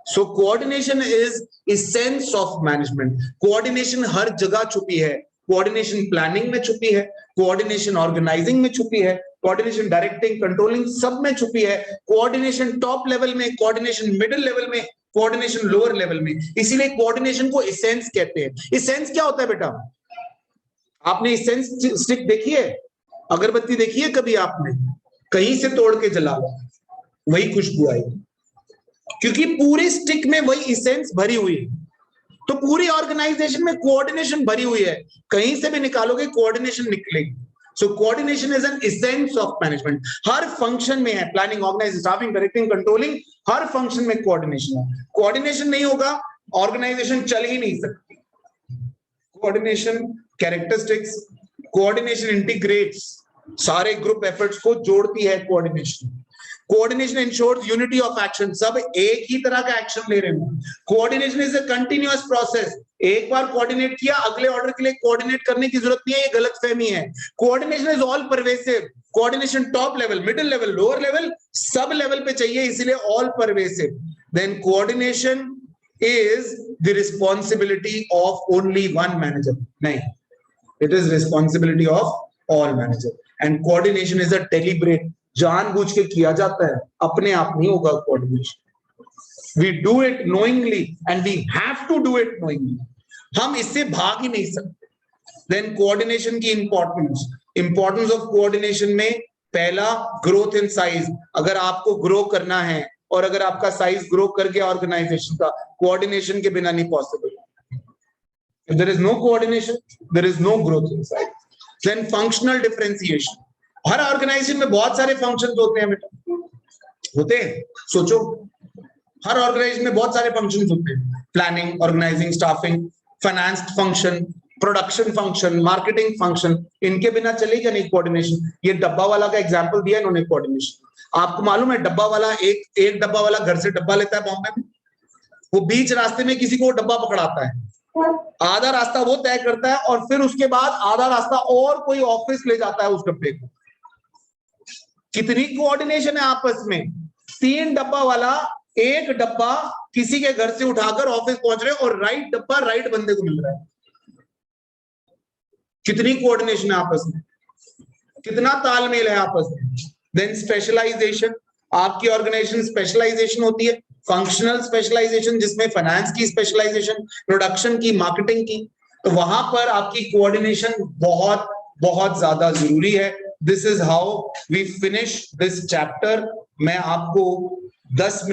So coordination is essence of management. Coordination हर जगह छुपी है। कोऑर्डिनेशन प्लानिंग में छुपी है, कोऑर्डिनेशन ऑर्गेनाइजिंग में छुपी है, कोऑर्डिनेशन डायरेक्टिंग कंट्रोलिंग सब में छुपी है, कोऑर्डिनेशन टॉप लेवल में, कोऑर्डिनेशन मिडिल लेवल में, कोऑर्डिनेशन लोअर लेवल में, इसीलिए कोऑर्डिनेशन को इसेंस कहते हैं। इसेंस क्या होता है बेटा? आपने इसेंस स्टिक देखी है, अगरबत्ती देखी है कभी आपने? कहीं से तोड़ के जला लो, वही खुशबू आएगी, क्योंकि पूरी स्टिक में वही इसेंस भरी हुई है। तो पूरी ऑर्गेनाइजेशन में कोऑर्डिनेशन भरी हुई है, कहीं से भी निकालोगे कोऑर्डिनेशन निकलेगी। So coordination is an essence of management. हर फंक्शन में है, planning, organising, staffing, directing, controlling, हर फंक्शन में कोऑर्डिनेशन है। कोऑर्डिनेशन नहीं होगा ऑर्गेनाइजेशन चल ही नहीं सकती। कोऑर्डिनेशन कैरेक्टरिस्टिक्स, कोऑर्डिनेशन इंटीग्रेट्स, सारे ग्रुप एफर्ट्स को जोड़ती है coordination. Coordination ensures unity of action, सब एक ही तरह का एक्शन ले रहे हैं। Coordination is a continuous process, एक बार कोऑर्डिनेट किया, अगले ऑर्डर के लिए कोऑर्डिनेट करने की जरूरत नहीं है, ये गलतफहमी है। Coordination is all pervasive, coordination top level, middle level, lower level, सब लेवल पे चाहिए, इसीलिए all pervasive. Then coordination is the responsibility of only one manager, नहीं, it is responsibility of all manager. And coordination is a deliberate, जानबूझ के किया जाता है, अपने आप नहीं होगा coordination. We do it knowingly and we have to do it knowingly, हम इससे भाग ही नहीं सकते। देन कोऑर्डिनेशन की इंपॉर्टेंस ऑफ कोऑर्डिनेशन में पहला, ग्रोथ इन साइज। अगर आपको ग्रो करना है और अगर आपका साइज ग्रो कर गया ऑर्गेनाइजेशन का, कोऑर्डिनेशन के बिना नहीं possible. If there is no coordination, there is no growth in size. Then functional differentiation. Her organisation में बहुत सारे फंक्शंस होते हैं बेटा, होते हैं, सोचो, हर ऑर्गेनाइजेशन में बहुत सारे फंक्शंस होते हैं। Planning, organising, staffing, finance function, production function, marketing function, इनके बिना चलेगा नहीं कोऑर्डिनेशन। ये डब्बा वाला का एग्जांपल दिया इन्होंने कोऑर्डिनेशन। आपको मालूम है डब्बा वाला, एक डब्बा वाला घर से डब्बा लेता है बॉम्बे में, वो बीच रास्ते में किसी को डब्बा पकड़ाता है, आधा रास्ता वो तय करता है और फिर उसके बाद आधा रास्ता और कोई ऑफिस ले जाता है उस डब्बे को। कितनी कोऑर्डिनेशन है आपस में, 3 डब्बा वाला एक डब्बा किसी के घर से उठाकर ऑफिस पहुंच रहे और राइट डब्बा राइट बंदे को मिल रहा है। कितनी कोऑर्डिनेशन है आपस में, कितना तालमेल है आपस में। देन स्पेशलाइजेशन, आपकी ऑर्गेनाइजेशन स्पेशलाइजेशन होती है, फंक्शनल स्पेशलाइजेशन जिसमें फाइनेंस की स्पेशलाइजेशन, प्रोडक्शन की, मार्केटिंग की, तो वहां पर आपकी कोऑर्डिनेशन बहुत बहुत ज्यादा जरूरी है। This is how we finish this chapter. मैं आपको 10 मिनट